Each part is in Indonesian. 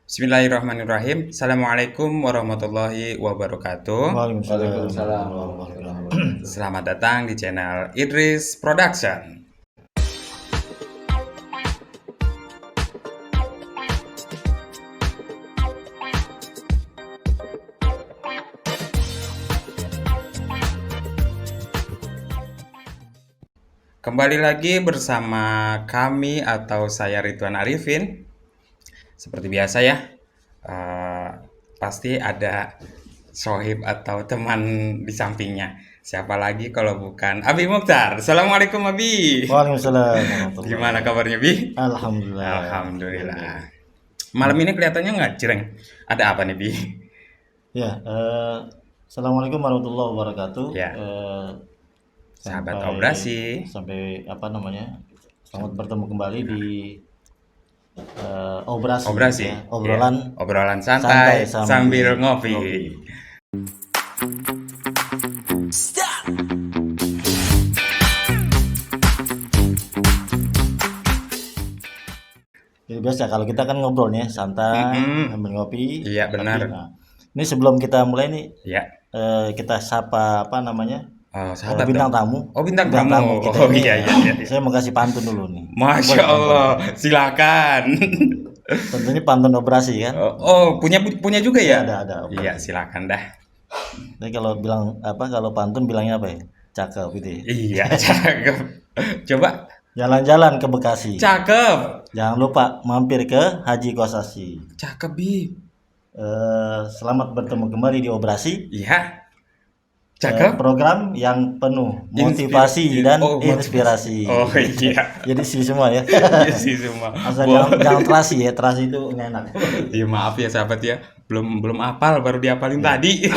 Bismillahirrahmanirrahim. Assalamualaikum warahmatullahi wabarakatuh. Waalaikumsalam warahmatullahi wabarakatuh. Selamat datang di channel Idris Production. Kembali lagi bersama kami atau saya Ridwan Arifin. Seperti biasa ya, pasti ada sohib atau teman di sampingnya. Siapa lagi kalau bukan Abi Mukhtar. Assalamualaikum Abi. Waalaikumsalam warahmatullahi Gimana kabarnya Bi? Alhamdulillah. Alhamdulillah. Malam ini kelihatannya nggak cereng. Ada apa nih Bi? Ya, Assalamualaikum warahmatullahi wabarakatuh. Ya. Sahabat Sampai- obrasi. Sampai selamat bertemu kembali di obrasi. Obrasi. Ya. Obrolan Ya. Obrolan santai, santai sambil ngopi. Jadi biasa kalau kita kan ngobrol nih santai sambil ngopi. Iya, benar. Nah, ini sebelum kita mulai nih Ya. kita sapa Sahabat bintang dong. tamu. Oh, bintang tamu. kita Oh, ini, iya. Saya mau kasih pantun dulu nih. Masya Allah, silakan. Tentunya pantun operasi kan. Oh, punya juga ya? Ada. Iya, silakan dah. Jadi kalau pantun bilangnya apa ya? Cakep gitu ya. Iya, cakep. Coba, Jalan-jalan ke Bekasi. cakep. Jangan lupa mampir ke Haji Kosasi. Cakep, Bi. Selamat bertemu kembali di operasi. Iya. Cakep. Program yang penuh motivasi dan inspirasi. Oh iya. Jadi sih semua ya. Iya sih semua. Asal Wah. jangan terasi ya. Terasi itu nggak enak. Iya, maaf ya sahabat ya. Belum hafal, baru diapalin tadi.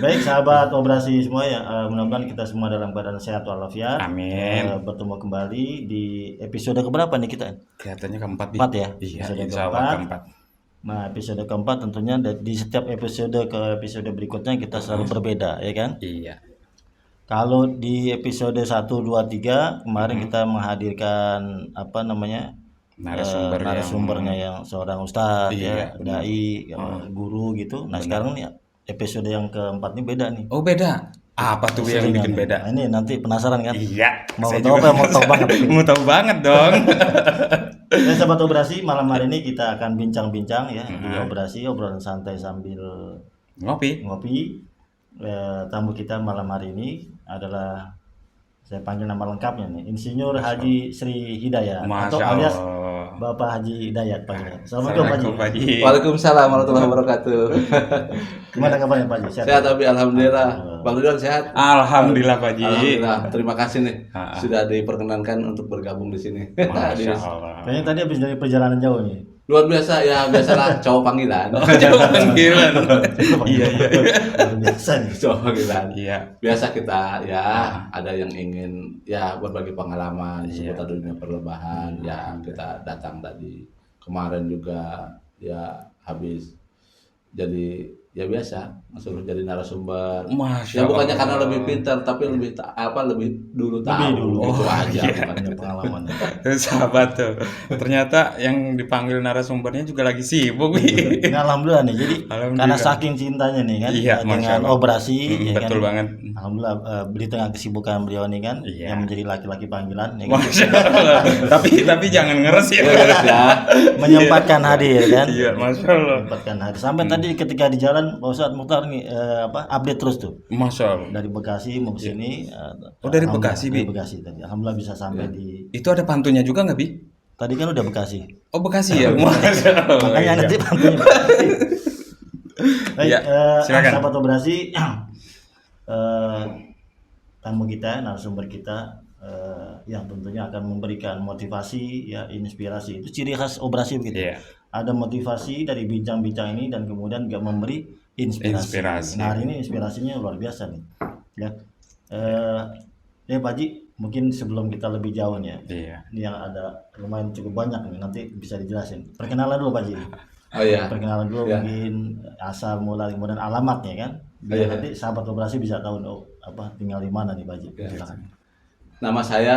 Baik sahabat operasi semua ya, mudah-mudahan kita semua dalam keadaan sehat walafiat. Amin. Bertemu kembali di episode keberapa nih kita? Kelihatannya keempat, Bi. Keempat ya? Iya, Episode insya Allah keempat. keempat. Nah, episode keempat tentunya di setiap episode ke episode berikutnya kita selalu berbeda, ya kan? Iya. Kalau di episode 1, 2, 3 kemarin kita menghadirkan narasumbernya yang seorang ustadz Iya, ya, dai, guru gitu. Nah, sekarang nih episode yang keempat ini beda nih. Oh, beda. Apa tuh yang Selingan bikin nih. beda? Nah, ini nanti penasaran kan? Iya. Mau saya tahu juga apa? Mau tahu banget. Mau tahu banget dong. Sahabat operasi, malam hari ini kita akan bincang-bincang ya di operasi, obrolan santai sambil Ngopi. ngopi. Tamu kita malam hari ini adalah, saya panggil nama lengkapnya nih, Insinyur Haji Sri Hidayat atau Masya alias Allah. Bapak Haji Hidayat panggilan. Assalamualaikum Pak Haji. Assalamualaikum, Pak Haji. Waalaikumsalam warahmatullahi wabarakatuh. Gimana kabarnya Pak Haji? Sehat tapi alhamdulillah. Bang Ridwan sehat? Alhamdulillah, Pak Haji. Alhamdulillah. Terima kasih nih Ha-ha. sudah diperkenankan untuk bergabung di sini. Masya Allah. Kayaknya tadi habis dari perjalanan jauh nih. Luar biasa ya, biasalah cowok panggilan. Jauh panggilan. Iya. Luar biasa nih. Cowok panggilan. Iya. Biasa kita ya ada yang ingin ya berbagi pengalaman seputar dunia perlebahan ya, kita datang tadi. Kemarin juga ya habis jadi ya biasa suruh jadi narasumber. Masya Ya bukannya Allah. karena lebih pintar tapi lebih lebih dulu tahu Lebih dulu. gitu Oh, aja. iya. Banyak pengalaman. Sahabat tuh. Ternyata yang dipanggil narasumbernya juga lagi sibuk. Wi. Ini alhamdulillah nih. Jadi Alhamdulillah. karena saking cintanya nih kan Iya, Masya dengan Allah. operasi ya kan. Betul banget. Alhamdulillah di tengah kesibukan beliau nih kan Iya. yang menjadi laki-laki panggilan ya kan. Masya Allah. tapi jangan ngeres ya. Ya. Menyempatkan hadir kan. Iya, Masya Allah. Menyempatkan hadir. Sampai tadi ketika di jalan Pak Ustadz Mukhtar nih update terus tuh. Masya Allah. Dari Bekasi mau ke sini. Oh, dari Alhamdulillah, Bekasi, dari Bi? Bekasi tadi. Alhamdulillah bisa sampai di Itu ada pantunnya juga nggak, Bi? tadi kan udah Bekasi. Oh, Bekasi ya? Masya Allah. Makanya Iya. nanti pantunya Bekasi. Baik, Iya, silakan. sahabat operasi, tamu kita, narasumber kita yang tentunya akan memberikan motivasi, ya inspirasi. Itu ciri khas operasi begitu. Iya. Ada motivasi dari bincang-bincang ini dan kemudian juga memberi inspirasi. Inspirasi. Nah, hari ini inspirasinya luar biasa nih. Ya, ya Pak Haji, mungkin sebelum kita lebih jauh nih ya, Iya. ini yang ada lumayan cukup banyak nih, nanti bisa dijelasin. Perkenalan dulu Pak Haji. Oh iya. Perkenalan dulu Ya. mungkin asal mula kemudian alamatnya kan. Biar Iya. nanti sahabat operasi bisa tahu tinggal di mana nih Pak Haji. Ya. Silakan. Nama saya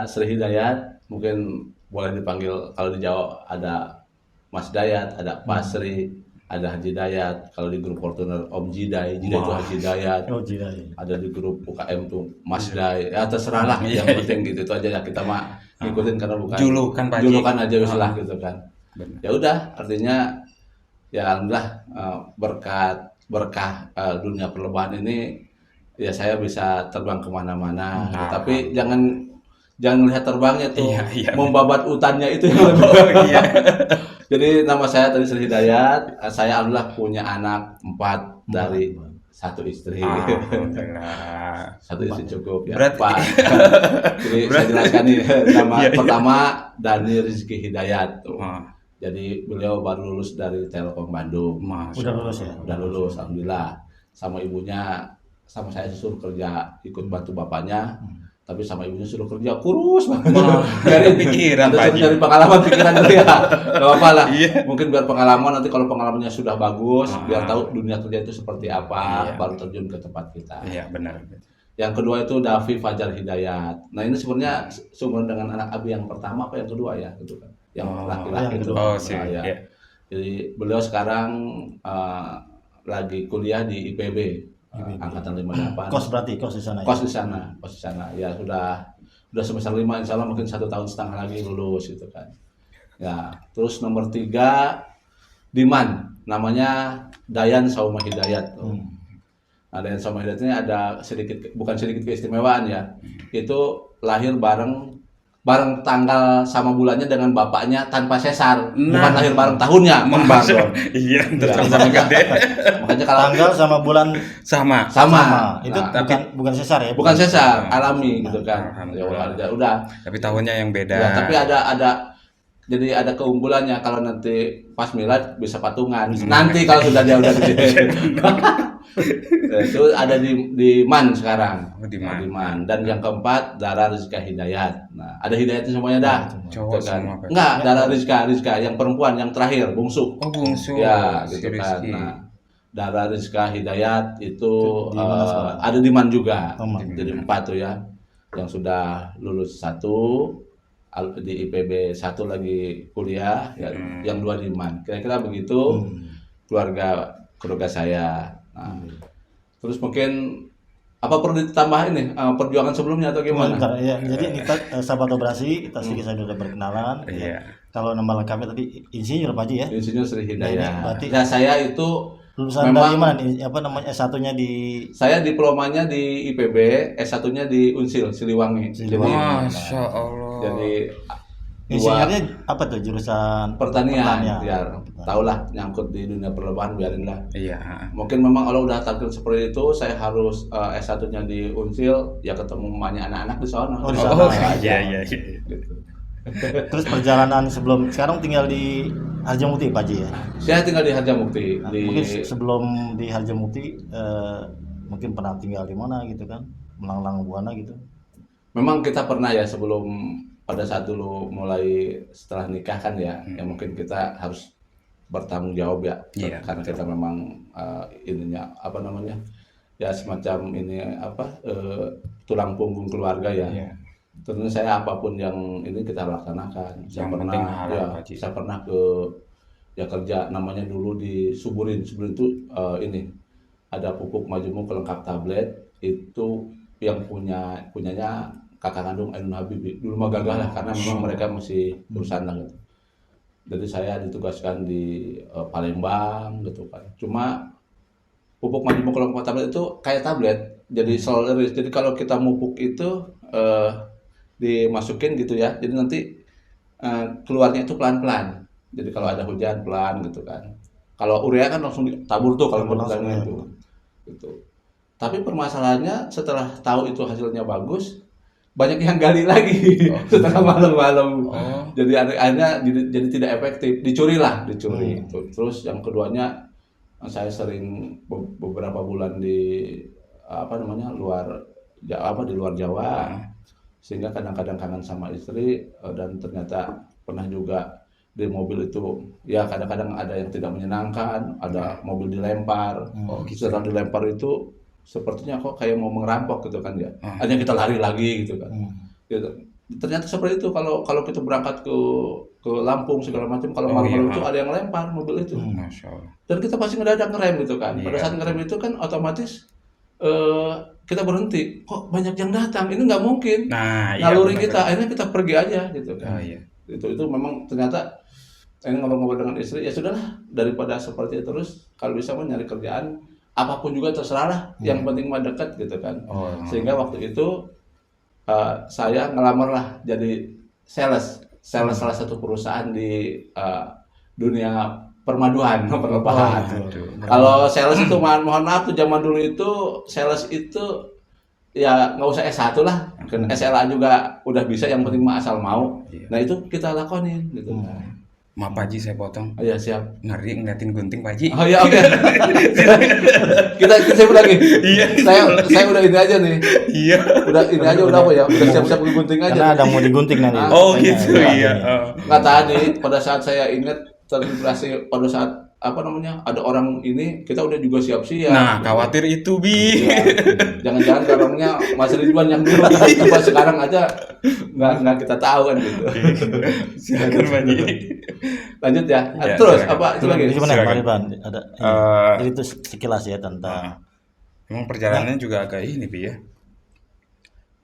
Sri Hidayat, mungkin boleh dipanggil kalau di Jawa ada Mas Dayat, ada Pasri, ada Haji Dayat. Kalau di grup Fortuner Om Jidai, Jidai itu Haji Dayat. Oh, gila. Ada di grup UKM tuh Mas Day. Ya terserah lah, yang penting gitu itu aja ya, kita mah ngikutin karena bukan Julukan, Pak Haji. julukan aja wis lah gitu kan. Benar. Ya udah, artinya ya alhamdulillah berkah dunia perlobahan ini ya saya bisa terbang kemana-mana. Tapi jangan lihat terbangnya tuh, Iya. membabat utannya itu yang lebih. Iya. Jadi nama saya tadi Sri Hidayat, saya alhamdulillah punya anak 4 dari satu istri. Alhamdulillah. Satu istri cukup ya. Berarti- Pak. Jadi saya jelaskan nih nama Iya. pertama Dani Rizky Hidayat tuh. Wah, Jadi beliau baru lulus dari Telkom Bandung. Udah lulus ya? Udah lulus alhamdulillah. Sama ibunya sama saya suruh kerja ikut bantu bapaknya. Tapi sama ibunya suruh kerja kurus banget. Dari pikiran, Pak Haji. Dari pengalaman pikiran dulu ya. Gak apa-apa lah. Iya. Mungkin biar pengalaman, nanti kalau pengalamannya sudah bagus, Ah. biar tahu dunia kerja itu seperti apa, Iya. baru terjun ke tempat kita. Iya, benar. Yang kedua itu Davi Fajar Hidayat. Nah ini sebenarnya sumber dengan anak Abi yang pertama apa yang kedua ya, gitu kan? Yang laki-laki yang itu. kedua. Oh, sih. Nah, ya. Iya. Jadi beliau sekarang lagi kuliah di IPB, angkatan 58. Kos berarti, kos di sana ya? Kos di sana. Ya sudah semester 5, insya Allah mungkin 1,5 tahun lagi lulus gitu kan. Ya, terus nomor 3 Diman, namanya Dayan Sauma Hidayat. Nah, Dayan Sauma Hidayat ini ada bukan sedikit keistimewaan ya. Itu lahir bareng tanggal sama bulannya dengan bapaknya tanpa sesar, bukan lahir bareng tahunnya, kembar dong. Iya, Ya, sama gede. makanya kalau Tanggal sama bulan Sama. sama. itu Nah, bukan sesar ya? bukan sesar, alami gitu kan. Ya Alhamdulillah. udah. Tapi tahunnya yang beda. Ya, tapi jadi ada keunggulannya kalau nanti pas milad bisa patungan. Nanti kalau sudah dia udah gede. Itu ada di Man sekarang. Oh, di Nah, Man. di Man. Dan yang keempat Dara Rizka Hidayat. Nah, ada Hidayatnya semuanya dah. Cowok Gitu kan. semua, Pak. Enggak, Dara Rizka yang perempuan yang terakhir, bungsu. Oh, bungsu. Ya, Si gitu kan. Rizky. Nah, Dara Rizka Hidayat itu Di mana sekarang? ada di Man juga. Oh, Man. Jadi 4 tuh ya. Yang sudah lulus 1 di IPB, 1 lagi kuliah, ya, yang 2 di Man. Kira-kira begitu keluarga saya. Nah, terus mungkin apa perlu ditambah ini perjuangan sebelumnya atau gimana? Bentar, ya. Jadi kita sahabat operasi, kita sedikit saja udah berkenalan. Iya. Kalau nama lengkapnya tadi Insinyur Pak Haji ya? Insinyur Sri Hidayat. Berarti- Ya saya itu Lulusan Memang- dari mana nih? Apa namanya? S1-nya di saya diplomanya di IPB, S1-nya di Unsil Siliwangi. Siliwangi. Masya Allah. Jadi insinyurnya apa tuh jurusan pertanian, biar tahulah nyangkut di dunia perlobahan, biarin lah. Iya. Mungkin memang kalau udah takdir seperti itu, saya harus S1-nya di Unsil, ya ketemu mamanya anak-anak di sana. Oh, di sana. Oh, aja. iya. Gitu. Terus perjalanan sekarang tinggal di Harjamukti Pak Haji ya? Saya tinggal di Harjamukti. Nah, di mungkin sebelum di Harjamukti mungkin pernah tinggal di mana gitu kan? Melanglang Buana gitu. Memang kita pernah ya sebelum pada saat dulu mulai setelah nikah kan ya, ya mungkin kita harus bertanggung jawab ya, Iya, karena kita memang ininya apa namanya ya semacam ini tulang punggung keluarga ya. Iya. Tentunya saya apapun yang ini kita laksanakan. Saya Yang pernah penting halal, ya, Pak Haji. saya pernah ke ya kerja namanya dulu di Suburin. Suburin itu ini ada pupuk majemuk pelengkap tablet itu yang punyanya kakak kandung Ainun Habibie. Dulu mah gagah lah karena memang mereka masih perusahaan lah gitu. Jadi saya ditugaskan di Palembang gitu kan. Cuma pupuk majemuk pelengkap tablet itu kayak tablet. Jadi solaris. Jadi kalau kita mupuk itu dimasukin gitu ya, jadi nanti keluarnya itu pelan-pelan. Jadi kalau ada hujan pelan gitu kan. Kalau urea kan langsung ditabur tuh kalau Langsung, pelan ya. itu. Gitu. Tapi permasalahannya setelah tahu itu hasilnya bagus, banyak yang gali lagi setelah malam-malam. Oh. Jadi akhirnya jadi tidak efektif, dicuri. Gitu. Terus yang keduanya saya sering beberapa bulan di luar Jawa. Sehingga kadang-kadang kangen sama istri dan ternyata pernah juga di mobil itu ya kadang-kadang ada yang tidak menyenangkan, ada mobil dilempar. Setelah dilempar itu sepertinya kok kayak mau merampok gitu kan ya. Akhirnya kita lari lagi gitu kan. Gitu. Ternyata seperti itu kalau kita berangkat ke ke Lampung segala macam. Kalau Oh, malam-malam iya. itu ada yang lempar mobil itu. Masya Allah. Dan kita pasti ngedadak ngerem gitu kan. Pada Iya. saat ngerem itu kan otomatis kita berhenti. Kok banyak yang datang? Ini nggak mungkin. Nah, iya. Naluri benar, kita, akhirnya kita pergi aja gitu benar. kan. Oh, iya. Itu memang ternyata ini ngobrol-ngobrol dengan istri, ya sudahlah, daripada seperti itu terus, kalau bisa mah nyari kerjaan apapun juga terserah lah, yang penting mah dekat gitu kan. Oh. Sehingga waktu itu saya ngelamar lah jadi sales salah satu perusahaan di dunia permaduan, perlepahan. Aduh. Kalau sales itu mohon maaf tuh zaman dulu itu sales itu ya nggak usah S1 lah, kan SLA juga udah bisa, yang penting mah asal mau. Iya. Nah itu kita lakonin gitu. Maaf Pak Haji, saya potong. Oh, ya siap. Ngeri ngeliatin gunting Pak Haji. Oh ya oke. kita sibuk lagi. Iya. Saya udah ini aja nih. Iya. Udah ini aja udah apa ya? Udah siap-siap gunting aja. Karena ada mau digunting nanti. Oh Kayaknya, gitu ya. iya. Oh. Nggak tadi pada saat saya ingat terinspirasi pada saat apa namanya ada orang ini, kita udah juga siap-siap. Nah, khawatir itu Bi. Iya. Jangan-jangan barangnya Mas Ridwan yang dulu coba sekarang aja nggak kita tahu kan gitu. Silakan Pak Haji. Lanjut ya. Ya, Terus silakan. apa itu lagi? Gimana Silakan. Pak Ridwan? Ada jadi itu sekilas ya tentang Emang perjalanannya juga agak ini Bi ya.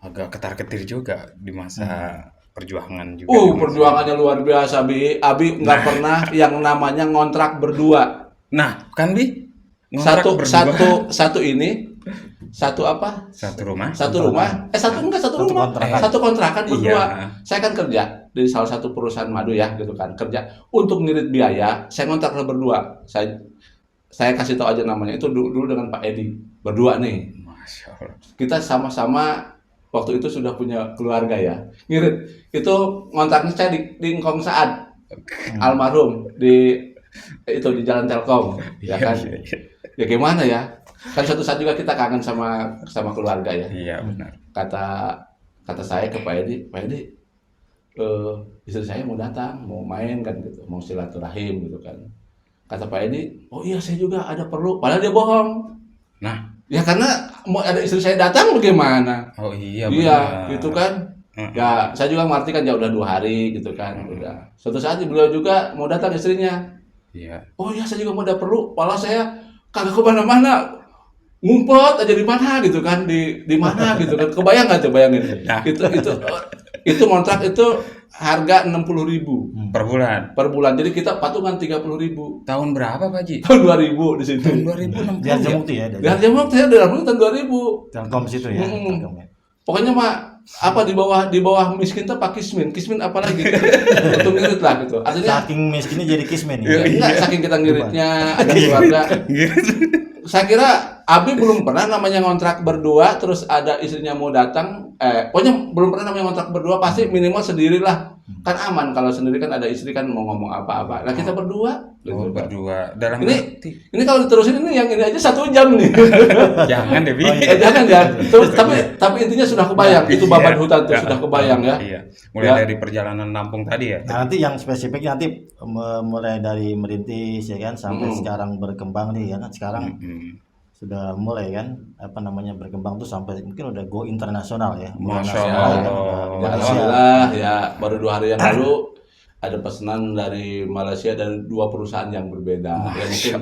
Agak ketar-ketir juga di masa perjuangan juga. Perjuangannya luar biasa, Bi. Abi nggak pernah yang namanya ngontrak berdua. Nah, kan Bi? Ngontrak berdua. Satu ini, satu apa? Satu rumah. Satu rumah. Satu rumah. kontrakan. Satu kontrakan berdua. Iya. Saya kan kerja di salah satu perusahaan madu ya, gitu kan. Kerja untuk ngirit biaya, saya ngontrak berdua. Saya kasih tahu aja namanya, itu dulu dengan Pak Edi. Berdua nih. Masya Allah. Kita sama-sama waktu itu sudah punya keluarga ya. Ngirit. Itu ngontraknya saya di Ngkong Saad. Almarhum di Jalan Telkom, ya kan. Iya, iya. Ya gimana ya? Kan suatu saat juga kita kangen sama keluarga ya. Iya, benar. Kata saya ke Pak Edi, istri saya mau datang, mau main kan gitu, mau silaturahim gitu kan. Kata Pak Edi, oh iya saya juga ada perlu, padahal dia bohong. Nah, Ya karena mau ada istri saya datang bagaimana? oh iya Iya, benar. gitu kan. Ya saya juga ngerti kan ya udah 2 hari gitu kan, udah. Suatu saat beliau juga mau datang istrinya. Iya. Oh iya saya juga mau ada perlu, malah saya kagak kemana-mana, ngumpet aja di mana gitu kan, di mana gitu kan. Kebayang nggak tuh, bayangin? Nah. Itu kontrak itu harga 60.000 Per bulan. per bulan. Jadi kita patungan 30.000. Tahun berapa Pak Haji? Tahun 2000 di situ. Tahun 2060 di Harja ya? Mukti ya. Di Harja Mukti saya dalam tahun 2000. Telkom situ ya. Mm-mm. Telkom ya. Pokoknya mah apa di bawah miskin tuh Pak Kismin apalagi untuk ngirit lah gitu. Artinya Saking miskinnya jadi kismen ya, ya. enggak, saking kita ngiritnya ada keluarga. Gitu. Saya kira Abi belum pernah namanya ngontrak berdua terus ada istrinya mau datang, pokoknya belum pernah namanya ngontrak berdua, pasti minimal sendirilah. Kan aman kalau sendiri kan ada istri kan mau ngomong apa-apa. Nah kita berdua Oh, gitu. berdua. Dalam Ini- arti. Ini kalau diterusin ini yang ini aja 1 jam nih. Jangan deh, Bi. Oh, iya. Jangan ya. Tapi intinya sudah kebayang. Itu babat Iya. hutan tuh sudah kebayang ya. Iya. Mulai Ya. dari perjalanan Lampung tadi ya. Nah, nanti yang spesifiknya nanti mulai dari merintis ya kan sampai sekarang berkembang nih ya kan. Sekarang Mm-mm. sudah mulai kan apa namanya berkembang tuh sampai mungkin udah go internasional ya. Go Masya nasional ya kan. Allah. Udah Ya, Malaysia. alhamdulillah ya baru 2 hari yang lalu ada pesanan dari Malaysia dari 2 perusahaan yang berbeda. Ya mungkin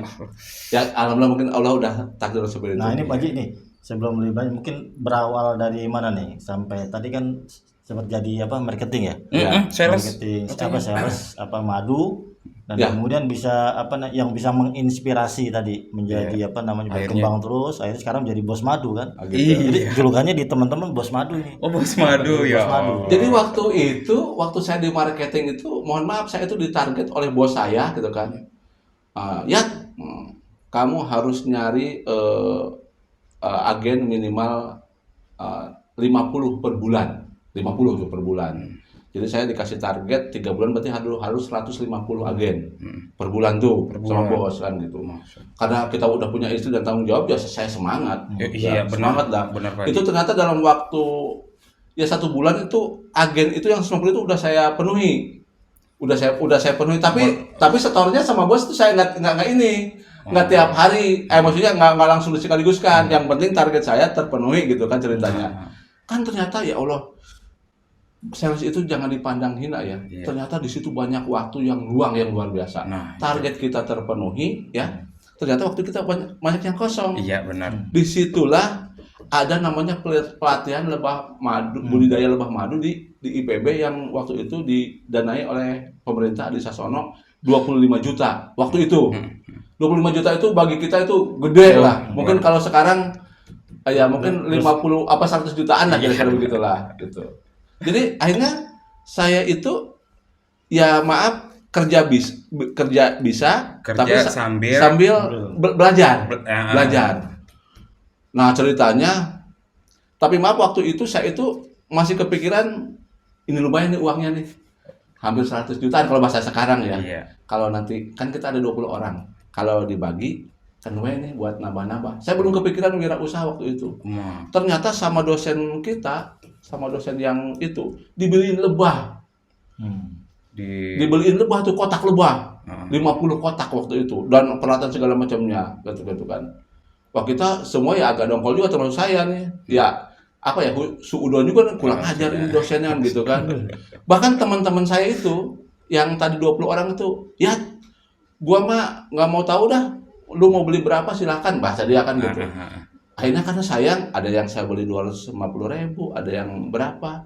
ya alhamdulillah mungkin Allah udah takdir seperti itu. Nah, ini Pak Haji nih, sebelum lebih banyak mungkin berawal dari mana nih? Sampai tadi kan sempat jadi apa marketing ya? Mm-mm, sales. Marketing apa sales apa madu dan Ya. kemudian bisa apa yang bisa menginspirasi tadi menjadi apa namanya Akhirnya. berkembang terus akhirnya sekarang menjadi bos madu kan. Ah, gitu. Jadi julukannya di teman-teman bos madu ini. Oh, bos madu ya. Bos madu. Jadi waktu saya di marketing itu, mohon maaf saya itu ditarget oleh bos saya gitu kan. Kamu harus nyari agen minimal 50 per bulan. 50 tuh per bulan. Jadi saya dikasih target 3 bulan berarti harus 150 agen per bulan tuh sama bulan. bos kan gitu. Karena kita udah punya istri dan tanggung jawab ya saya semangat. Iya, Ya, benar. semangat lah. Benar, Pak. Itu ternyata dalam waktu ya 1 bulan itu agen itu yang 90 itu udah saya penuhi. Udah saya penuhi tapi setornya sama bos itu saya nggak ini. Nggak tiap hari. Maksudnya nggak langsung sekaligus kan. Yang penting target saya terpenuhi gitu kan ceritanya. Kan ternyata ya Allah sales itu jangan dipandang hina ya. Iya. Ternyata di situ banyak waktu yang luang yang luar biasa. Nah, Target kita terpenuhi ya. Ternyata waktu kita banyak yang kosong. iya benar. Disitulah ada namanya pelatihan lebah madu, budidaya lebah madu di IPB yang waktu itu didanai oleh pemerintah di Sasono 25 juta waktu itu. 25 juta itu bagi kita itu gede lah. Mungkin kalau sekarang ya mungkin 50 apa 100 jutaan lah kira-kira begitulah gitu. Jadi akhirnya saya itu ya maaf kerja bisa tapi Kerja sambil belajar. Ah. Belajar. Nah, ceritanya tapi maaf waktu itu saya itu masih kepikiran ini lumayan nih uangnya nih. Hampir 100 jutaan kalau bahasa sekarang ya. Iya. Kalau nanti kan kita ada 20 orang. Kalau dibagi kan lumayan nih buat nambah-nambah. Saya belum kepikiran wirausaha waktu itu. Wah. Ternyata sama dosen kita, sama dosen yang itu dibeliin lebah. Dibeliin lebah tuh kotak lebah. 50 kotak waktu itu dan peralatan segala macamnya gitu kan. Wah kita semua ya agak dongkol juga termasuk saya nih. Ya apa ya suudon juga kan kurang ajar ini dosennya gitu kan. Bahkan teman-teman saya itu yang tadi 20 orang itu ya gua mah nggak mau tahu dah lu mau beli berapa silakan bahasa dia kan gitu. Akhirnya karena sayang ada yang saya beli 250.000, ada yang berapa.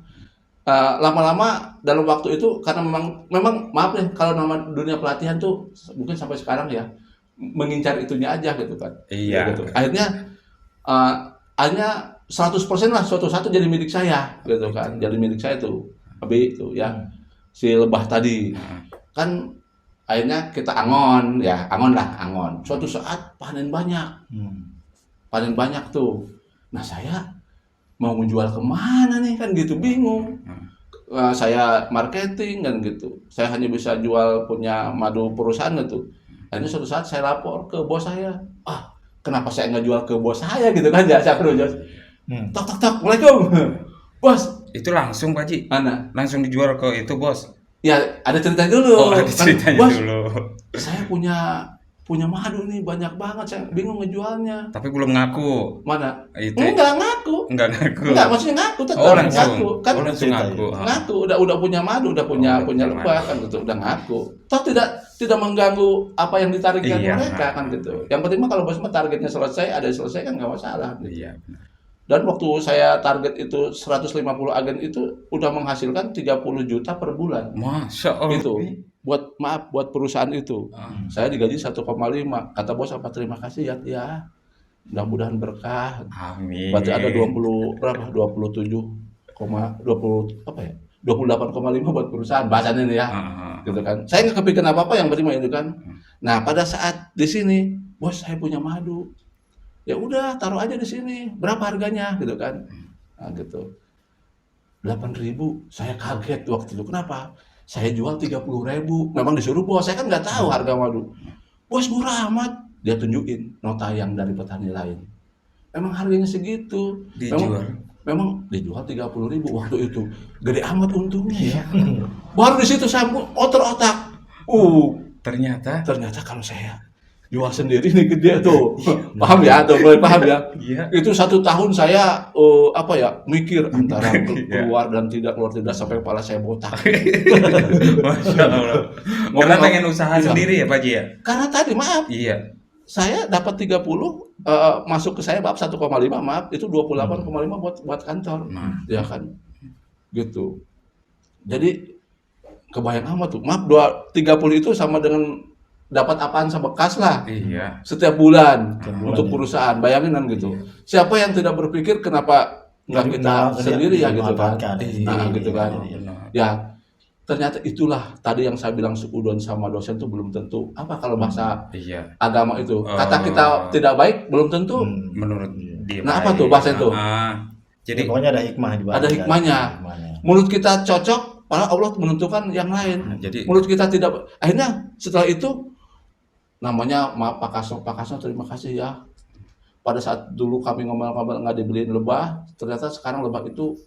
Lama-lama dalam waktu itu karena memang maaf ya kalau nama dunia pelatihan tuh mungkin sampai sekarang ya mengincar itunya aja gitu kan. Iya. Gitu. Akhirnya 100% lah suatu satu jadi milik saya gitu kan. Jadi milik saya tuh Abi itu ya si lebah tadi. Kan akhirnya kita angon. Suatu saat panen banyak. Panen banyak tuh. Nah, saya mau menjual kemana nih kan gitu bingung. Saya marketing kan gitu. Saya hanya bisa jual punya madu perusahaan gitu. Akhirnya suatu saat saya lapor ke bos saya. Kenapa saya nggak jual ke bos saya gitu kan? Ya saya perlu jual. Tok, Assalamualaikum. Bos. Itu langsung Pak Ji. Mana? Langsung dijual ke itu bos. Ya ada ceritanya dulu. Oh, ada ceritanya bos, dulu. Saya punya madu nih banyak banget, saya bingung ngejualnya. Tapi belum ngaku. Mana? Itu. Enggak ngaku. Enggak ngaku. Enggak, maksudnya ngaku tetap langsung. ngaku. Kan langsung ngaku. ngaku udah punya madu, udah punya lebah kan gitu, udah ngaku. Toh tidak mengganggu apa yang ditargetkan mereka kan gitu. Yang penting mah kalau bos mah targetnya selesai, ada selesai kan enggak masalah. Gitu. Iya, benar. Dan waktu saya target itu 150 agen itu udah menghasilkan 30 juta per bulan. Masya Allah. Itu buat perusahaan itu. Saya digaji 1,5. Kata bos apa terima kasih ya. Mudah-mudahan berkah. Amin. Berarti ada 20 berapa? 27,20 apa ya? 28,5 buat perusahaan bahasanya ini ya. Gitu kan. Saya nggak kepikiran apa-apa yang berima itu kan. Nah, pada saat di sini, bos saya punya madu. Ya udah taruh aja di sini. Berapa harganya gitu kan. Nah, gitu. 8.000. Saya kaget waktu itu. Kenapa? Saya jual 30.000. Memang disuruh bos. Saya kan nggak tahu harga madu. Bos murah amat. Dia tunjukin nota yang dari petani lain. Memang harganya segitu. Memang dijual 30.000 waktu itu. Gede amat untungnya ya. Baru di situ saya otak. Ternyata kalau saya jual sendiri nih gede tuh. Paham ya? Mulai paham ya? Iya. Itu 1 tahun saya mikir antara keluar dan tidak sampai kepala saya botak. Masya Allah. Karena pengen usaha sendiri ya Pak Ji ya? Karena tadi maaf. Iya. Saya dapat 30 masuk ke saya maaf 1,5 maaf itu 28,5 buat kantor. Ya kan. Gitu. Jadi kebayang amat tuh. Maaf 30 itu sama dengan dapat apaan sebekas lah. Iya. Setiap bulan untuk perusahaan. Bayangin kan gitu. Siapa yang tidak berpikir kenapa nggak kita sendiri ya gitu kan. Nah, gitu kan. Ya, ternyata itulah tadi yang saya bilang suudon sama dosen itu belum tentu. Apa kalau bahasa agama itu? Kata kita tidak baik belum tentu. Menurut dia. Nah, apa tuh bahasa itu? Jadi pokoknya ada hikmah di balik. Ada hikmahnya. Menurut kita cocok, padahal Allah menentukan yang lain. Jadi menurut kita tidak. Akhirnya setelah itu namanya maaf Pak Kasno terima kasih ya. Pada saat dulu kami ngomel-ngomel nggak dibeliin lebah, ternyata sekarang lebah itu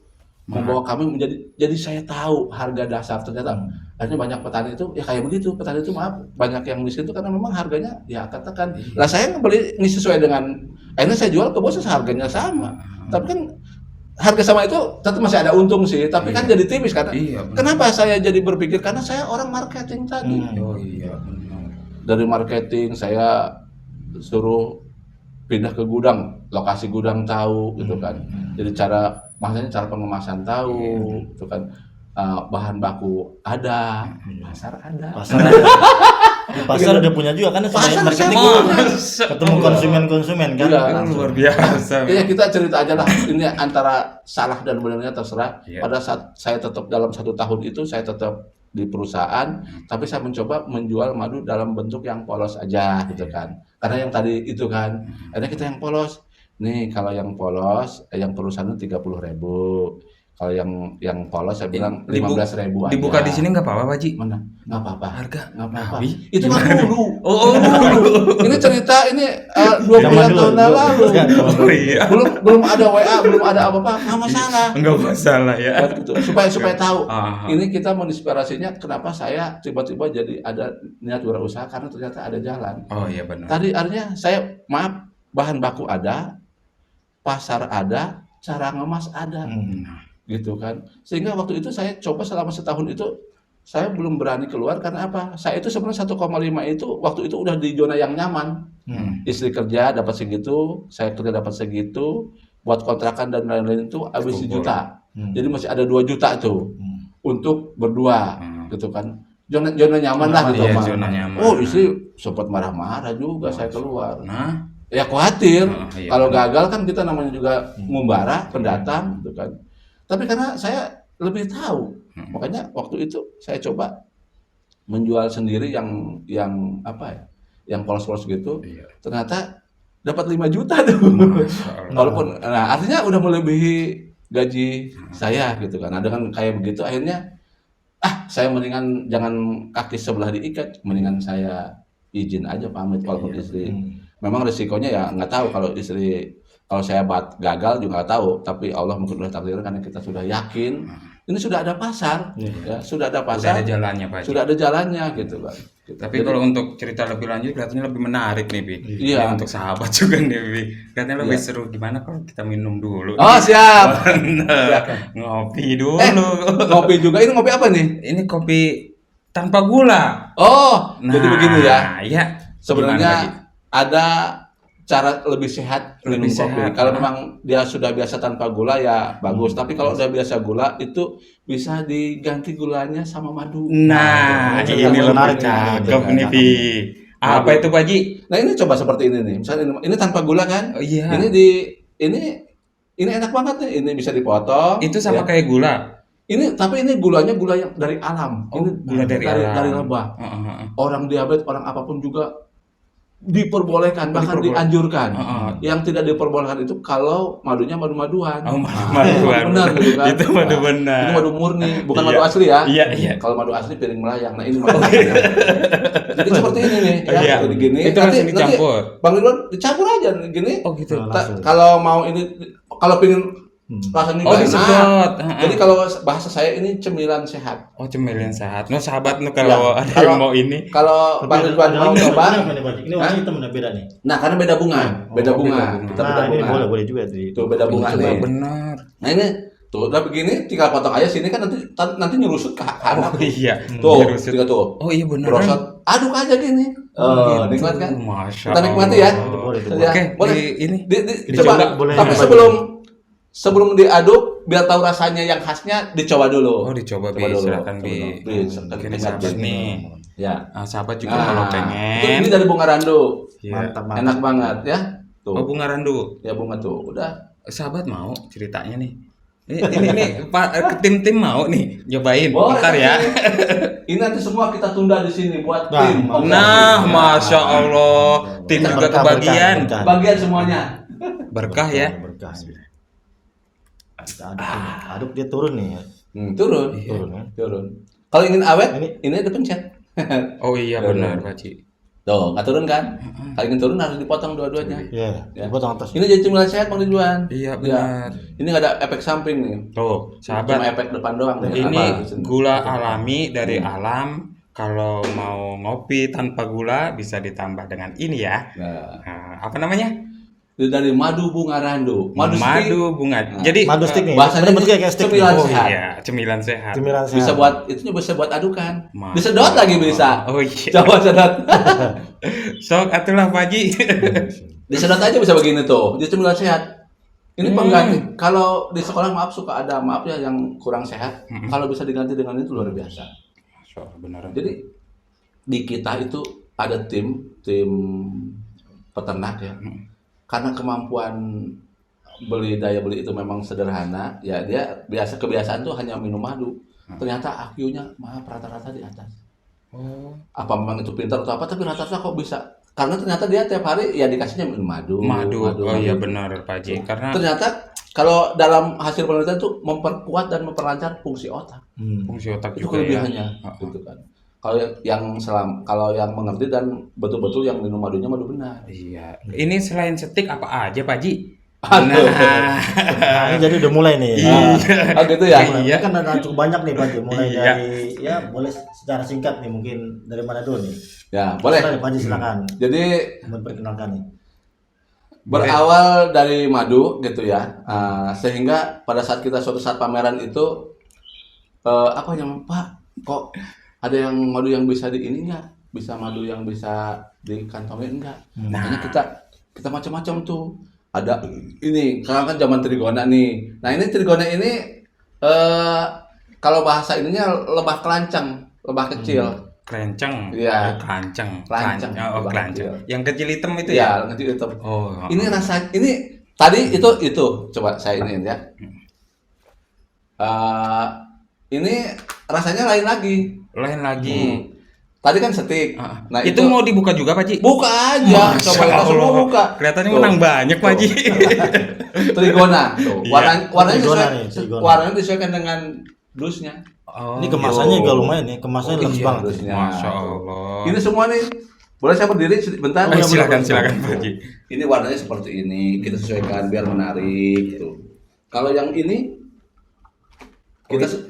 membawa kami jadi saya tahu harga dasar. Ternyata akhirnya banyak petani itu ya kayak begitu. Petani itu maaf banyak yang miskin itu karena memang harganya ya katakan. Lah saya beli ini sesuai dengan akhirnya saya jual ke bos harganya sama. Tapi kan harga sama itu tetap masih ada untung sih, tapi kan jadi tipis kan. Iya, benar. Kenapa saya jadi berpikir? Karena saya orang marketing tadi. Oh iya benar. Dari marketing saya suruh pindah ke gudang, lokasi gudang tahu gitu kan. Jadi maksudnya cara pengemasan tahu, gitu kan. Bahan baku ada, pasar ada. Di pasar udah punya juga kan Pasar marketing saya punya. ketemu konsumen kan. Iya. Luar biasa. Iya, kita cerita aja lah. Ini antara salah dan benarnya terserah. Iya. Pada saat saya tetap dalam 1 tahun itu saya tetap di perusahaan, tapi saya mencoba menjual madu dalam bentuk yang polos aja gitu kan. Karena yang tadi itu kan, ada kita yang polos. Nih kalau yang polos, yang perusahaan 30.000. Kalau yang polos saya bilang 15.000 aja. Dibuka di sini nggak apa-apa, Pak Ji? Mana? Nggak apa-apa. Harga Nggak apa-apa. Nabi. Itu kan dulu. Oh, Ini cerita ini 20 Zaman dulu. tahun yang lalu. oh iya. Belum ada WA, belum ada apa-apa, nggak masalah. Enggak masalah ya. Buat gitu. Supaya tahu. Ah, Ini kita menginspirasinya kenapa saya tiba-tiba jadi ada niat berusaha karena ternyata ada jalan. oh iya benar. Tadi artinya saya bahan baku ada, pasar ada, cara ngemas ada, gitu kan. Sehingga waktu itu saya coba selama setahun itu saya belum berani keluar karena apa? Saya itu sebenarnya 1,5 itu waktu itu udah di zona yang nyaman. Istri kerja dapat segitu, saya kerja dapat segitu, buat kontrakan dan lain-lain itu habis Kumpul. sejuta. Jadi masih ada 2 juta tuh untuk berdua, gitu kan. Zona nyaman lah gitu. Iya, Mak. zona nyaman. Oh, istri sempat marah-marah juga saya keluar. Nah, Ya khawatir iya, kalau benar. gagal kan kita namanya juga ngumbara, pendatang gitu kan. Tapi karena saya lebih tahu, makanya waktu itu saya coba menjual sendiri yang apa ya, yang polos-polos gitu. Iya. Ternyata dapat 5 juta tuh. Masya Allah. Walaupun, nah artinya udah melebihi gaji saya gitu kan. Nah dengan kayak begitu akhirnya, saya mendingan jangan kaki sebelah diikat, mendingan saya izin aja pamit walaupun istri. Memang risikonya ya nggak tahu kalau saya gagal juga nggak tahu, tapi Allah mungkin udah takdirkan karena kita sudah yakin ini sudah ada pasar, ya sudah ada Udah pasar, ada jalannya, Pak Ji. sudah ada jalannya gitu kan. Tapi kalau untuk cerita lebih lanjut kelihatannya lebih menarik nih, Bi. Iya. Ya, untuk sahabat juga nih, Bi. Kelihatannya lebih seru. Gimana kalau kita minum dulu? Oh siap. Bener. Ngopi dulu. Ngopi juga, ini ngopi apa nih? Ini kopi tanpa gula. Oh, jadi begini ya. Iya. Sebenarnya ada cara lebih sehat minum Lebih kopi. sehat, Kalau memang dia sudah biasa tanpa gula ya bagus. Tapi kalau udah biasa gula itu bisa diganti gulanya sama madu. Nah, itu ini yang lebih menarik cakep nih. nih, Bi. Apa itu, Pak Ji? Nah ini coba seperti ini nih. Misalnya ini tanpa gula kan? Oh iya. Ini enak banget nih. Ini bisa dipotong. Itu sama ya. kayak gula. Tapi ini gulanya gula yang dari alam. Oh, Ini gula dari alam. dari lebah. Orang diabetes, orang apapun juga diperbolehkan, bahkan dianjurkan. Yang tidak diperbolehkan itu kalau madunya madu-maduan. Oh, madu-maduan. Benar gitu kan. Itu madu benar. Itu madu murni, bukan Iya. madu asli ya. Iya. Kalau madu asli piring melayang. Nah, ini madu asli. Jadi seperti ini nih, ya. Iya. Jadi gini. Itu langsung dicampur. Bang Ridwan dicampur aja gini. Oh gitu. Langsung. Kalau mau ini, kalau pengen rasanya Oh, enak. disedot. Jadi kalau bahasa saya ini cemilan sehat. Oh, cemilan sehat. No, sahabat no, kalau ada yang mau ini. Kalau Bang Ridwan mau coba, Ini warna hitam udah beda nih. nah karena beda bunga, beda bunga. Kita beda Nah, ini bunga. boleh juga di Tuh beda bunga Coba nih. benar. Nah ini tuh udah begini tinggal potong aja sini kan nanti nyerusut ke kanan. Oh iya. Tuh, Nyerusut. tinggal tuh. Oh iya benar. Brosot, aduk aja gini. Oh, Gitu. nikmat kan? Masya Kita nikmati ya. Allah. Boleh, Ya, Oke, boleh. ini Coba. dicoba. boleh. Tapi sebelum diaduk biar tahu rasanya yang khasnya dicoba dulu. Oh, dicoba Bi, Coba dulu. silakan Bi. Coba dulu. Bi, Mungkin ingat, sahabat Bi. nih. Ya. Sahabat juga Nah, kalau itu pengen. ini dari bunga randu. Iya. Mantap. Enak banget ya. Tuh. Oh, bunga randu. Ya bunga tuh. Udah. Sahabat mau ceritanya nih. Ini Pak tim-tim mau nih nyobain. Boleh, Bentar ya. Ini nanti semua kita tunda di sini buat Nah, tim. Nah, Ya. Masya Allah. Tim juga Berkah, kebagian. berkah. Bagian semuanya. Berkah ya. Berkah. Kita aduk ini. Aduk dia turun nih. Turun. Turun kan. Turun. Kalau ingin awet, Ini- ini dipencet. Oh iya benar Pak Ci. Tuh, nggak turun kan? Kalau ingin turun harus dipotong dua-duanya. Iya, Ya. dipotong atas. Ini jadi cemilan sehat Bang Ridwan. Iya Ya. benar. Ini nggak ada efek samping nih. Tuh, Cuma sahabat. efek depan doang. nih. Ini Apa? gula alami dari alam. Kalau mau ngopi tanpa gula bisa ditambah dengan ini ya. Nah, Nah, apa namanya? dari madu bunga randu. Madu stick Madu bunga. Jadi Madu stick nih. bahasanya Bentuknya kayak stick. cemilan oh sehat. iya, cemilan sehat. Cemilan sehat. Bisa buat itunya bisa buat adukan. Ma- Disedot lagi bisa. Oh iya. Coba sedot. Sok atulah Pak Haji. Disedot aja bisa begini tuh. Dia cemilan sehat. Ini pengganti. Kalau di sekolah maaf suka ada maaf ya yang kurang sehat. Kalau bisa diganti dengan itu luar biasa. Masya Allah, beneran. Jadi di kita itu ada tim peternak ya. Karena kemampuan daya beli itu memang sederhana, ya dia kebiasaan tuh hanya minum madu. Ternyata IQ-nya maaf rata-rata di atas. Oh. Apa memang itu pintar atau apa, tapi rata-rata kok bisa. Karena ternyata dia tiap hari ya dikasihnya minum madu. Madu. Iya benar Pak Haji. Karena Ternyata kalau dalam hasil penelitian tuh memperkuat dan memperlancar fungsi otak. fungsi otak Itu juga ya. kelebihannya, gitu kan. Kalau yang mengerti dan betul-betul yang minum madunya madu benar. Iya. Ini selain stik apa aja Pak Haji? Aduh. Nah, ini jadi udah mulai nih. Oh gitu ya. Iya. Ini kan ada cukup banyak nih Pak Haji. Mulai Iya. dari ya boleh secara singkat nih mungkin dari mana dulu nih. Ya, boleh. Silakan, Pak Haji silakan Jadi memperkenalkan nih. berawal dari madu gitu ya. Sehingga pada saat kita suatu saat pameran itu apa yang Pak kok ada yang madu yang bisa di ini enggak? Bisa madu yang bisa dikantongin enggak? Makanya kita macam-macam tuh. Ada ini, sekarang kan zaman trigona nih. Nah ini trigona ini kalau bahasa ininya lebah kelanceng, lebah kecil. Kerenceng. Iya. Kelanceng. Kelanceng. Oh, Lebah kelanceng. kecil. Yang kecil hitam itu Ya, ya? nanti itu. Oh. Ini ini tadi itu coba saya iniin ya. Ini rasanya lain lagi. Lain lagi. Tadi kan steak. Nah itu mau dibuka juga Pak Haji? buka aja. Masya Coba kita semua Allah. buka. Kelihatannya Tuh. menang banyak Pak Haji. Trigona. Tuh. Iya. Warnanya disesuaikan dengan dusnya. Oh, Ini kemasannya juga lumayan nih. Kemasannya Oh, lembut iya, banget. dusnya. Masya Allah. Ini semua nih. Boleh saya berdiri bentar? Silakan Pak Haji. Ini warnanya seperti ini. Kita sesuaikan biar menarik. Tuh. Kalau yang ini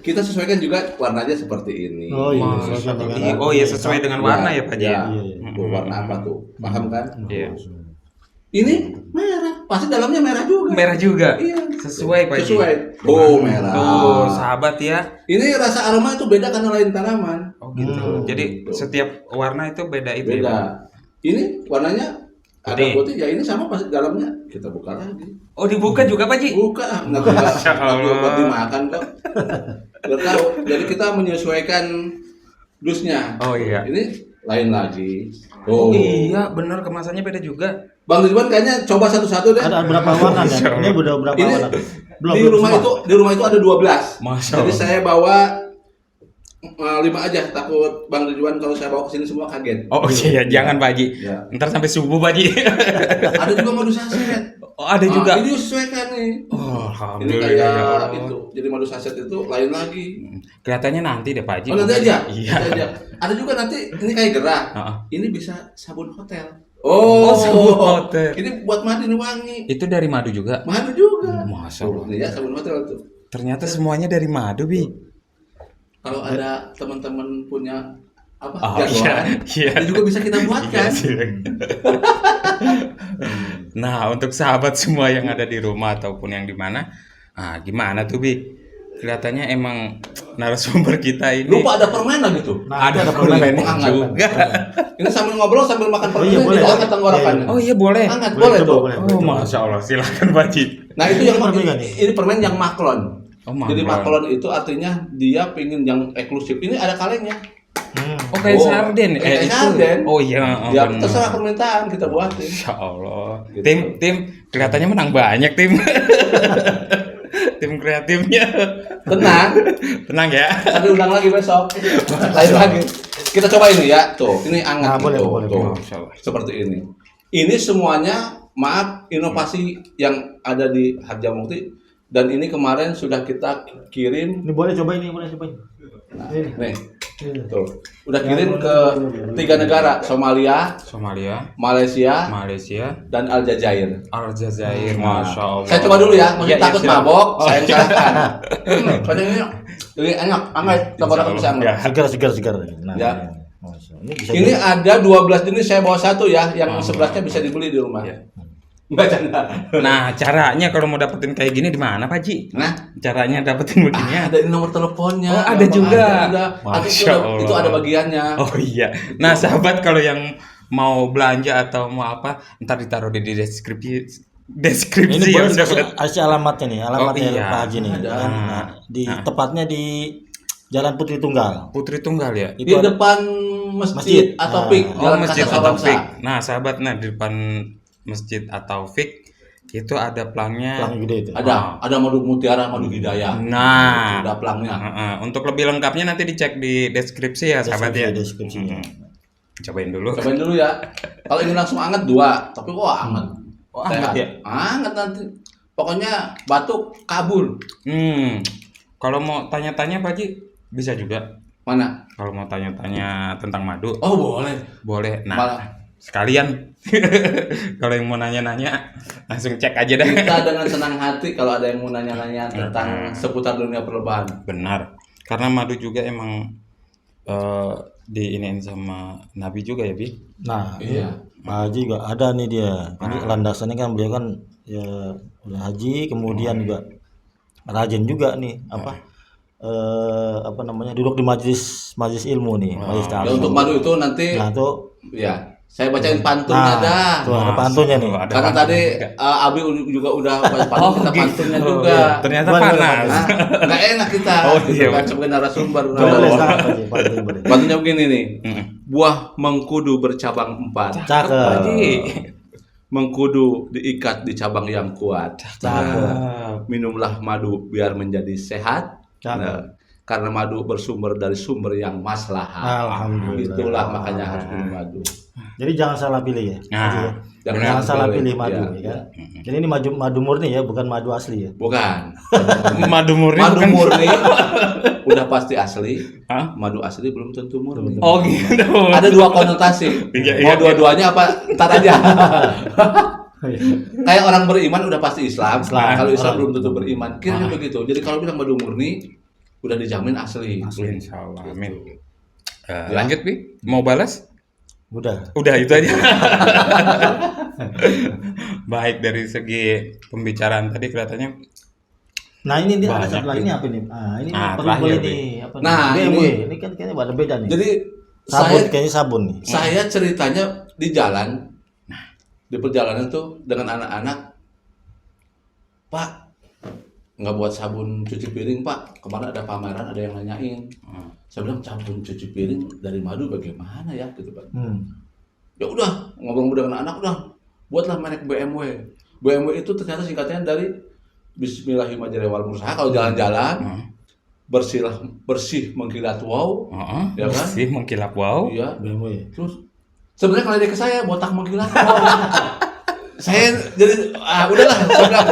kita sesuaikan juga warnanya seperti ini. Oh iya, Masya sesuaikan Allah. dengan- Oh iya sesuai dengan warna ya Pak Haji. Ya, Iya. tuh, warna apa tuh? Paham kan? Iya. Ini merah. Pasti dalamnya merah juga. Merah juga. Iya. Sesuai Pak Haji. Sesuai. Oh, merah. Tuh, sahabat ya. Ini rasa aroma itu beda karena lain tanaman. Oh gitu. Jadi Tuh. setiap warna itu beda itu ya. Pak? Beda. Ini warnanya Putih. agak putih. Ya ini sama pasti dalamnya. Kita buka lagi. Oh dibuka juga Pak Haji? Buka. Nggak Masya Allah. buat dimakan kok. Biar tahu. Jadi kita menyesuaikan dusnya. Oh iya. Ini lain lagi. Oh iya, benar kemasannya beda juga. Bang Ridwan kayaknya coba satu-satu deh. Ada berapa warna kan? Ini udah berapa Ini warna? di rumah semua. itu ada 12. Masya Jadi Allah. saya bawa 5 aja, takut Bang Ridwan kalau saya bawa ke sini semua kaget. Oh iya, jangan Pak Haji. Ya. Ntar sampai subuh Pak Haji. Ada juga madu saset. Oh ada juga. Ini disesuaikan nih. Oh, Ini alhamdulillah. ya kayak Allah. itu. Jadi madu saset itu lain lagi. Kelihatannya nanti deh Pak Haji. Oh nanti aja. Iya. Nanti aja. Ada juga nanti ini kayak gerah. Heeh. Ini bisa sabun hotel. Oh, sabun hotel. Ini buat mandi ini wangi. Itu dari madu juga. Madu juga. Masya Allah. Ini ya sabun hotel tuh. Ternyata semuanya dari madu Bi. Kalau ada teman-teman punya apa Oh jagoan, iya. itu juga bisa kita buatkan. Nah, untuk sahabat semua yang ada di rumah ataupun yang di mana, gimana tuh Bi? Kelihatannya emang narasumber kita ini Lupa ada permen lagi tuh. Nah, ada ada permen permen hangat. juga. Ini sambil ngobrol sambil makan permen, iya, boleh. jadi angkat tenggorokannya. Oh iya boleh. Hangat Boleh, boleh coba, tuh. boleh. Oh masya Allah, silakan Pak Haji. Nah itu yang Permen kan nih? ini permen yang maklon. Oh, Jadi maklon. maklon itu artinya dia pingin yang eksklusif. Ini ada kalengnya. Oh kayak sarden. Kayak itu. sarden. Oh iya. Ya benar. terserah permintaan kita buatin. Insya Allah. Gitu. Tim kelihatannya menang banyak tim. Tim kreatifnya. Tenang ya. Tapi undang lagi besok. Lain lagi. Kita coba ini ya. Tuh, ini Nah, hangat boleh, tuh. boleh, Tuh. boleh. Masya Allah. Seperti ini. Ini semuanya maaf inovasi yang ada di Harjamukti dan ini kemarin sudah kita kirim. Ini boleh coba ini, boleh coba ini. Ini. Nih, Ini. tuh. Udah kirim ke 3 negara, Somalia, Somalia, Malaysia, Malaysia, dan Aljazair. Aljazair. Masya Allah. Saya coba dulu ya, mungkin Iya, iya, takut silakan. mabok, Oh, saya iya. silakan. Soalnya ini lebih enak, hangat, tenggorokan bisa hangat. Ya. Segar. Nah, Ya. Masya Allah. Ini bisa Ini jadi- ada 12 jenis, saya bawa satu ya, yang 11-nya bisa dibeli di rumah. Ya. Enggak canda. Nah, caranya kalau mau dapetin kayak gini di mana, Pak Ji? Nah, Caranya dapetin beginian. ada nomor teleponnya. Oh, ada juga. Ada. Masya Allah. Itu ada bagiannya. Oh iya. Nah, sahabat kalau yang mau belanja atau mau apa, ntar ditaruh di deskripsi Ini ya, boleh sahabat. kasih alamatnya nih, alamatnya Oh, iya. Pak Haji nih. Ada. Nah, tepatnya di Jalan Putri Tunggal. Putri Tunggal ya. Di depan masjid atau pik Oh, Jalan masjid Kasasa atau Bangsa. fik. Nah, sahabat, nah di depan masjid atau fik itu ada pelangnya. Pelang gede itu. Ada madu mutiara, madu hidayah. Nah, Ada pelangnya. untuk lebih lengkapnya nanti dicek di deskripsi ya, sahabat ya. Deskripsinya. Cobain dulu. Cobain dulu ya. Kalau ini langsung anget 2, tapi wah anget. Oh, anget ya? Anget nanti. Pokoknya batuk kabur. Kalau mau tanya-tanya Pak Ji, bisa juga. Mana? Kalau mau tanya-tanya tentang madu, Oh, boleh. boleh. Nah, Malah sekalian. Kalau yang mau nanya-nanya, langsung cek aja dah. kita dengan senang hati kalau ada yang mau nanya-nanya tentang seputar dunia perlobahan. Benar. Karena madu juga emang diinin sama Nabi juga ya, Bi? Nah, Iya. Pak Haji juga ada nih dia. Ini landasannya kan beliau kan ya udah haji, kemudian juga rajin juga nih apa namanya duduk di majelis ilmu nih, majelis Ya, ta'lim. untuk madu itu nanti Nah, itu ya saya bacain pantunnya dah. tuh ada pantunnya nih. Ada Karena pantun tadi juga. Abi juga udah baca pantun, kita pantunnya juga. Ternyata Gimana, panas. Nah, nggak enak kita. Oh, iya. Bukan sebagai narasumber. Boleh sangat Pak Haji, pantun boleh. Pantunnya begini nih. Mm-mm. Buah mengkudu bercabang 4. Pak Cakep. Ji. Mengkudu diikat di cabang yang kuat. Cakep. Minumlah madu biar menjadi sehat. Cakep. Nah, karena madu bersumber dari sumber yang maslahat. Alhamdulillah. Itulah makanya harus minum madu. Jadi jangan salah pilih ya. Nah, Haji, ya. Jangan Jangan salah pilih, pilih madu ya. ya kan. Jadi ini madu murni ya, bukan madu asli ya. Bukan. Madu murni Madu bukan? murni udah pasti asli. Hah? Madu asli belum tentu murni. Oh gitu. Ada 2 konotasi. Iya, Mau iya. dua-duanya apa? Ntar aja. Kayak orang beriman udah pasti Islam. Kalau Islam belum tentu beriman. Kira begitu. Jadi kalau bilang madu murni udah dijamin asli. Insya Allah, amin. Ya. Lanjut, Bi. Mau balas? Udah. Udah itu aja. Baik, dari segi pembicaraan tadi kelihatannya Nah ini dia ada Banyak satu lagi nih. ini apa nih? Ah ini Ah, perlu terakhir boleh nih. nih. Apa nih? Nah, BMW. ini. Ini kan kayaknya ada beda nih. Jadi Sabun, kayaknya sabun nih. saya ceritanya di jalan, di perjalanan tuh dengan anak-anak, Pak, nggak buat sabun cuci piring Pak. Kemarin ada pameran, ada yang nanyain. Saya bilang sabun cuci piring dari madu bagaimana ya gitu Pak. Ya udah ngobrol dengan anak udah buatlah merek BMW. BMW itu ternyata singkatnya dari Bismillahirrahmanirrahim. Kalau jalan-jalan bersih mengkilat wow, ya kan? sih mengkilap wow. Iya. BMW. Terus sebenarnya kalau dia ke saya botak mengkilat wow. Saya jadi udahlah. Saya bilang,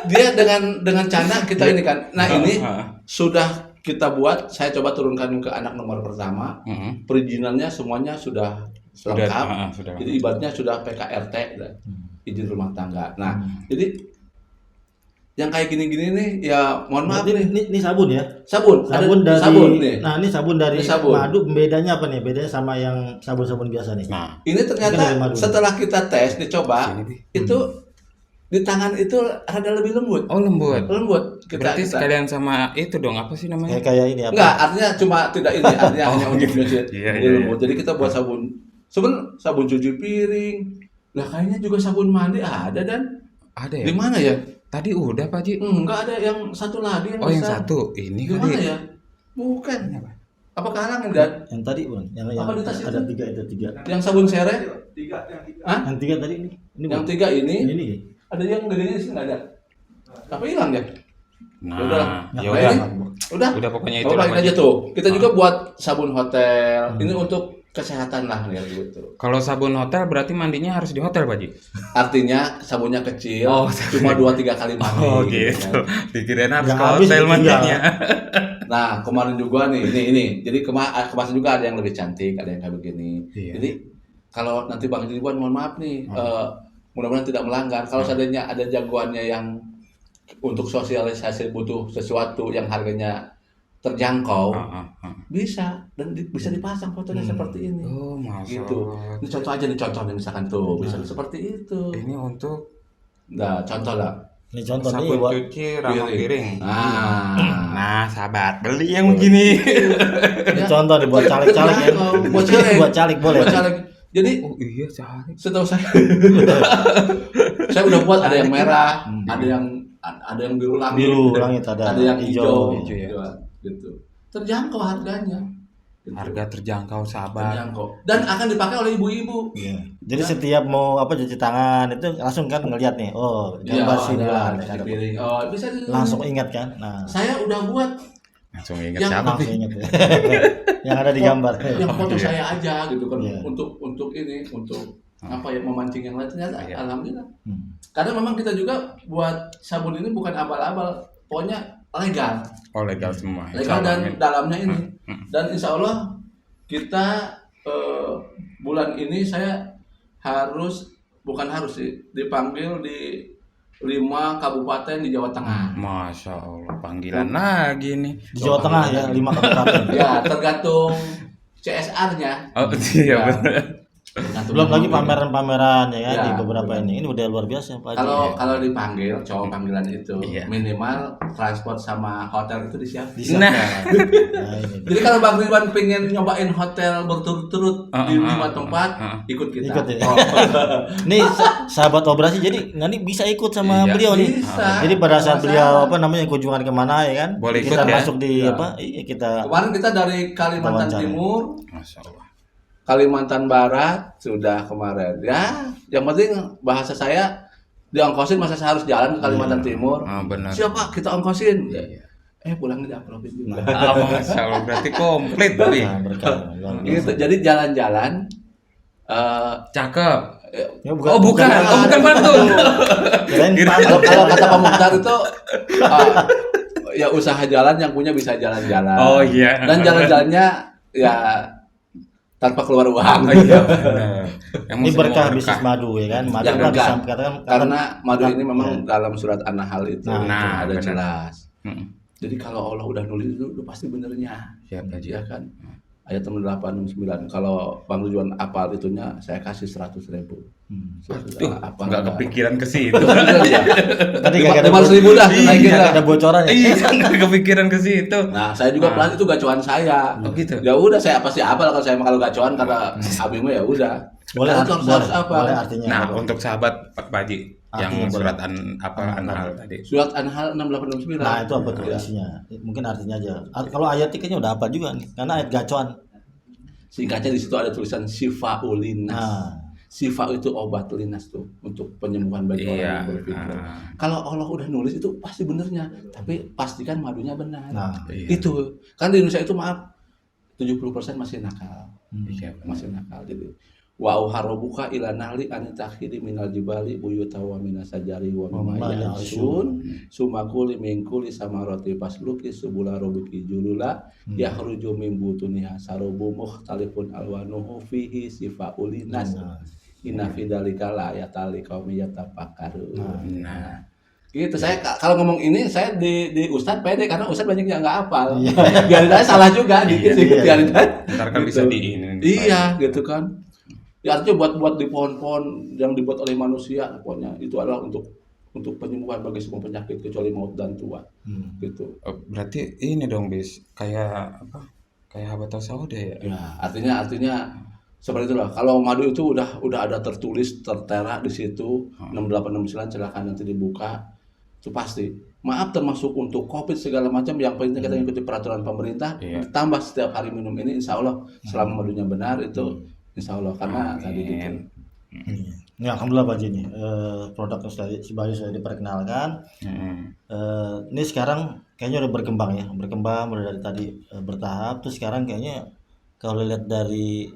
dia dengan canda kita ini kan. Nah ini sudah kita buat. Saya coba turunkan ke anak nomor pertama. Perizinannya semuanya sudah lengkap. Sudah. Jadi ibaratnya sudah PKRT, izin rumah tangga. Nah, jadi yang kayak gini-gini nih, ya mohon maaf nih. Ini sabun ya. Sabun, Sabun ada dari sabun nih. Nah, ini sabun dari Ini sabun. madu. Bedanya apa nih? Bedanya sama yang sabun-sabun biasa nih. Nah, Ini Ini dari ternyata madu. setelah kita tes, dicoba, sini, Bi. itu di tangan itu rada lebih lembut. Oh, lembut. Lembut. Berarti sekalian sama itu dong, apa sih namanya? Kayak ini apa? Enggak, artinya cuma tidak ini, artinya hanya untuk nyuci. Iya, Ini iya, lembut. Jadi kita buat sabun. Sabun cuci piring. Lah kayaknya juga sabun mandi ada dan Ada di ya? mana ya? Tadi udah, Pak Ji. Enggak ada yang satu lagi yang Oh, yang besar. satu. Ini Di kali. mana ya? Bukan. Apa kalangan dan Yang tadi Bang, yang Apa di tas ada itu? 3 itu 3. yang sabun sereh? Hah? Yang 3 tadi ini. Ini Yang Bang. 3 ini Ini. ada yang gedenya sih nggak ada. Apa hilang ya? Nah, Udah. ya Nah, udah. ini Udah. Udah pokoknya itu Oh, lah, pakai Pak aja Ji. tuh. Kita juga buat sabun hotel. Ini untuk kesehatan lah ya gitu. Kalau sabun hotel berarti mandinya harus di hotel, Pak Ji. Artinya sabunnya kecil, Oh, cuma 2-3 kali mandi. Oh, gitu gitu. kan. Dikirain harus Yang ke habis hotel ditinggal. mandinya. Nah, kemarin juga nih, ini. Jadi kemarin juga ada yang lebih cantik, ada yang kayak begini. Iya. Jadi kalau nanti Bang Ridwan mohon maaf nih, mudah-mudahan tidak melanggar. Kalau seandainya ada jagoannya yang untuk sosialisasi butuh sesuatu yang harganya terjangkau, bisa dan bisa dipasang fotonya seperti ini. Oh, masya Gitu. Allah. Ini contoh aja nih contohnya misalkan tuh bisa seperti itu. Ini untuk Nah, contoh lah. Ini contoh nih Sabun buat cuci ramah piring. Nah, Sahabat, beli yang begini. ini contoh nih buat caleg-caleg ya. Buat caleg. Buat caleg boleh. Buat caleg. Jadi Oh iya, caleg. setahu saya udah buat ada yang merah, ada yang biru langit, Biru langit, ada yang hijau, hijau ya. gitu. Terjangkau harganya. Gitu. Harga terjangkau, sahabat. Terjangkau dan akan dipakai oleh ibu-ibu. Iya. Jadi setiap mau cuci tangan itu langsung kan ngelihat nih, oh gambar si bulan ada di piring. Oh, bisa langsung ingat kan. Nah, saya udah buat Langsung ingat Yang siapa? langsung ingat ya. Yang ada di gambar. yang foto Iya. saya aja gitu kan Iya. untuk ini untuk apa ya memancing yang lain ternyata Iya. alhamdulillah. Hmm. Karena memang kita juga buat sabun ini bukan abal-abal, pokoknya legal. Oh, legal semua. Legal dan Amin. dalamnya ini. Hmm. Dan insya Allah kita bulan ini saya bukan harus sih dipanggil di 5 kabupaten di Jawa Tengah. Masya Allah, panggilan lagi nih. Di Jawa Tengah ya 5 kabupaten. Ya tergantung CSR-nya. Oh iya, Ya. benar. Tergantung Belum lagi yang- pameran-pameran ya kan Ya, di beberapa betul. ini udah luar biasa Pak Haji. Kalau dipanggil cowok panggilan itu Iya. minimal transport sama hotel itu disiapin. Disiapkan. Nah. Nah, ini. Jadi kalau Bang Ridwan pengen nyobain hotel berturut-turut di 5 tempat, ikut kita. Ikut ya. Nih sahabat operasi jadi nanti bisa ikut sama Iya, beliau nih. bisa. Jadi pada saat Nggak beliau masalah. kunjungan kemana ya kan? Boleh kita ikut ya? masuk di Ya. kita Kemarin kita dari Kalimantan Wawancara. Timur, Masya Allah. Kalimantan Barat sudah kemarin. Ya, yang penting bahasa saya diongkosin masa saya harus jalan ke Kalimantan Timur. Ah, benar. Siapa kita ongkosin? Iya. Pulangnya di Afrodit juga. Ah, Masya Allah, berarti komplit, Bi. nah, berkah. Luar biasa. Gitu. Jadi jalan-jalan Cakep. Ya, Oh, bukan. Oh, bukan Bandung. Kirain Kira- Bandung. kalau kata Pak Mukhtar itu ya usaha jalan yang punya bisa jalan-jalan. Oh iya. Dan jalan-jalannya ya tanpa keluar uang. Oh, iya, benar. Yang Ini semua berkah bisnis madu ya kan? Madu Yang kan berkah. dikatakan Karena madu ini Ya. memang dalam surat An-Nahl itu Nah, ada benar. jelas. Mm-mm. Jadi kalau Allah udah nulis itu udah pasti benernya. Siap, Haji. Ya kan? Ayat 89. Kalau Bang Ridwan apal itunya saya kasih 100.000. Tuh, nggak kepikiran ke situ. Tadi Lima- kagak ada 500.000 dah, Iya, naikin nggak dah. ada bocoran ya. Iya, nggak kepikiran ke situ. Nah, saya juga pelan itu gacuan saya. Oh, gitu? Ya udah saya pasti apal kalau gacuan kata Abimmu ya udah. Boleh Karena arti- itu harus apa? boleh artinya. Nah, apa? untuk sahabat Pak Haji yang Artinya boleh. surat An-Nahl tadi. Surat An-Nahl 6869. Nah, itu apa tuh Ya. isinya? Mungkin artinya aja. Kalau ayat kayaknya udah apa juga nih. Karena ayat gacuan. Singkatnya di situ ada tulisan Syifaul Linnas. Nah, Syifa itu obat linas tuh untuk penyembuhan bagi orang Iya. yang berpikir. Ah. Kalau Allah udah nulis itu pasti benernya, tapi pastikan madunya benar. nah. Iya. Itu kan di Indonesia itu maaf 70% masih nakal, Iya. masih nakal. Jadi wa uharobuka ila nahli anitakhidi minal jibali buyuta wa minasajari wa mimma ya'sun sumakuli mingkuli samaroti pasluki subula robuki julula yahruju min butuniha sarubu mukhtalifun alwanuhu fihi sifaulinas inna fi dzalika la ayatal liqaumin yatafakkarun. Nah, Gitu saya kalau ngomong ini saya di Ustadz pede karena Ustadz banyak yang nggak hafal. Iya. Biarin aja salah juga dikit Iya, biarin aja. ntar kan bisa di ini. Iya gitu kan. Ya artinya buat di pohon-pohon yang dibuat oleh manusia pokoknya itu adalah untuk penyembuhan bagi semua penyakit kecuali maut dan tua. Gitu. Oh, berarti ini dong, Bis. Kayak apa? Kayak habatus sauda ya? Ya, artinya seperti itulah. Kalau madu itu udah ada tertulis tertera di situ 6869 silakan nanti dibuka. Itu pasti. Maaf termasuk untuk Covid segala macam yang penting kita ikuti peraturan pemerintah. Iya. Ditambah setiap hari minum ini insya Allah selama madunya benar itu insya Allah karena tadi gitu. Ya, alhamdulillah Pak Haji nih. Produk si Bayu sudah diperkenalkan. Ini sekarang kayaknya udah berkembang mulai dari tadi bertahap. Terus sekarang kayaknya kalau lihat dari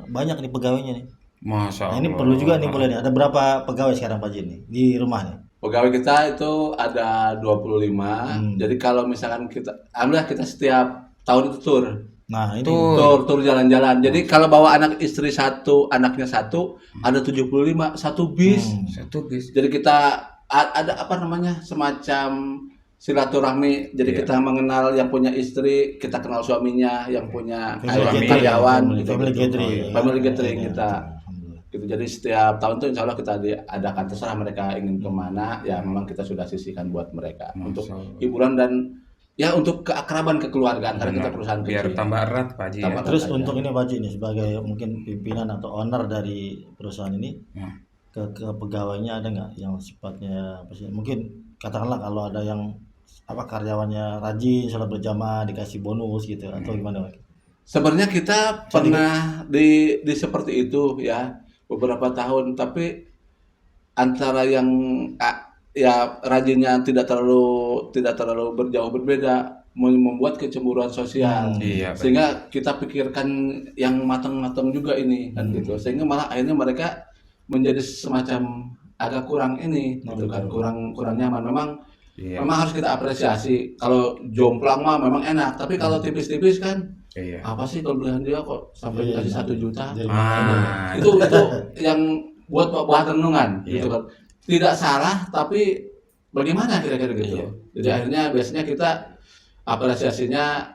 banyak nih pegawainya nih. Masya Nah, Allah. ini perlu juga nih boleh nih. Ada berapa pegawai sekarang Pak Haji nih di rumah nih? Pegawai kita itu ada 25. Jadi kalau misalkan alhamdulillah kita setiap tahun itu tur. Nah, ini Tur jalan-jalan. Jadi kalau bawa anak istri satu, anaknya satu, ada 75 satu bis. Satu bis. Jadi kita ada semacam silaturahmi. Jadi kita mengenal yang punya istri, kita kenal suaminya, yang punya Family karyawan, gathering, family gathering. Family gathering Iya, kita. alhamdulillah. gitu. Jadi setiap tahun tuh insya Allah kita diadakan, terserah mereka ingin kemana, ya memang kita sudah sisihkan buat mereka untuk Masya Allah. hiburan dan ya untuk keakraban kekeluargaan karena kita Benar. perusahaan Biar kecil. tambah erat Pak Haji ya. Tambah Terus aja. untuk ini Pak Haji nih sebagai mungkin pimpinan atau owner dari perusahaan ini, Ya. ke pegawainya ada nggak yang sifatnya apa sih? Mungkin katakanlah kalau ada yang apa karyawannya rajin sholat berjamaah dikasih bonus gitu atau gimana Pak? Sebenarnya kita pernah di seperti itu ya beberapa tahun, tapi antara yang ya rajinnya tidak terlalu berjauh berbeda, membuat kecemburuan sosial. Iya, Sehingga kita pikirkan yang matang-matang juga ini kan gitu. Sehingga malah akhirnya mereka menjadi semacam agak kurang ini gitu kan, kurang nyaman. Iya. Memang harus kita apresiasi. Kalau jomplang mah memang enak, tapi kalau tipis-tipis kan Iya. apa sih kelebihan dia kok sampai dikasih 1 juta? Jadi Itu yang buat bahan renungan Iya. gitu kan. Tidak salah, tapi bagaimana kira-kira gitu. Iya. Jadi akhirnya biasanya kita apresiasinya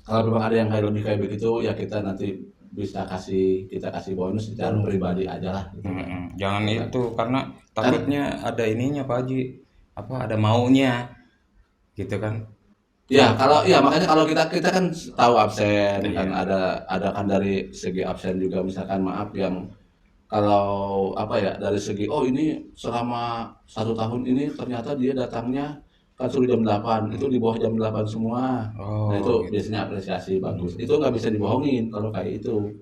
kalau memang ada yang lebih kayak begitu ya kita nanti kita kasih bonus secara pribadi aja lah gitu kan. Jangan itu karena takutnya ada ininya Pak Haji, apa ada maunya gitu kan. Ya kalau ya makanya kalau kita kan tahu absen Iya. kan ada kan dari segi absen juga misalkan maaf yang kalau apa ya dari segi oh ini selama 1 tahun ini ternyata dia datangnya kan suruh jam 8 itu di bawah jam 8 semua. Oh, Nah itu gitu. biasanya apresiasi bagus. Itu nggak bisa dibohongin kalau kayak itu.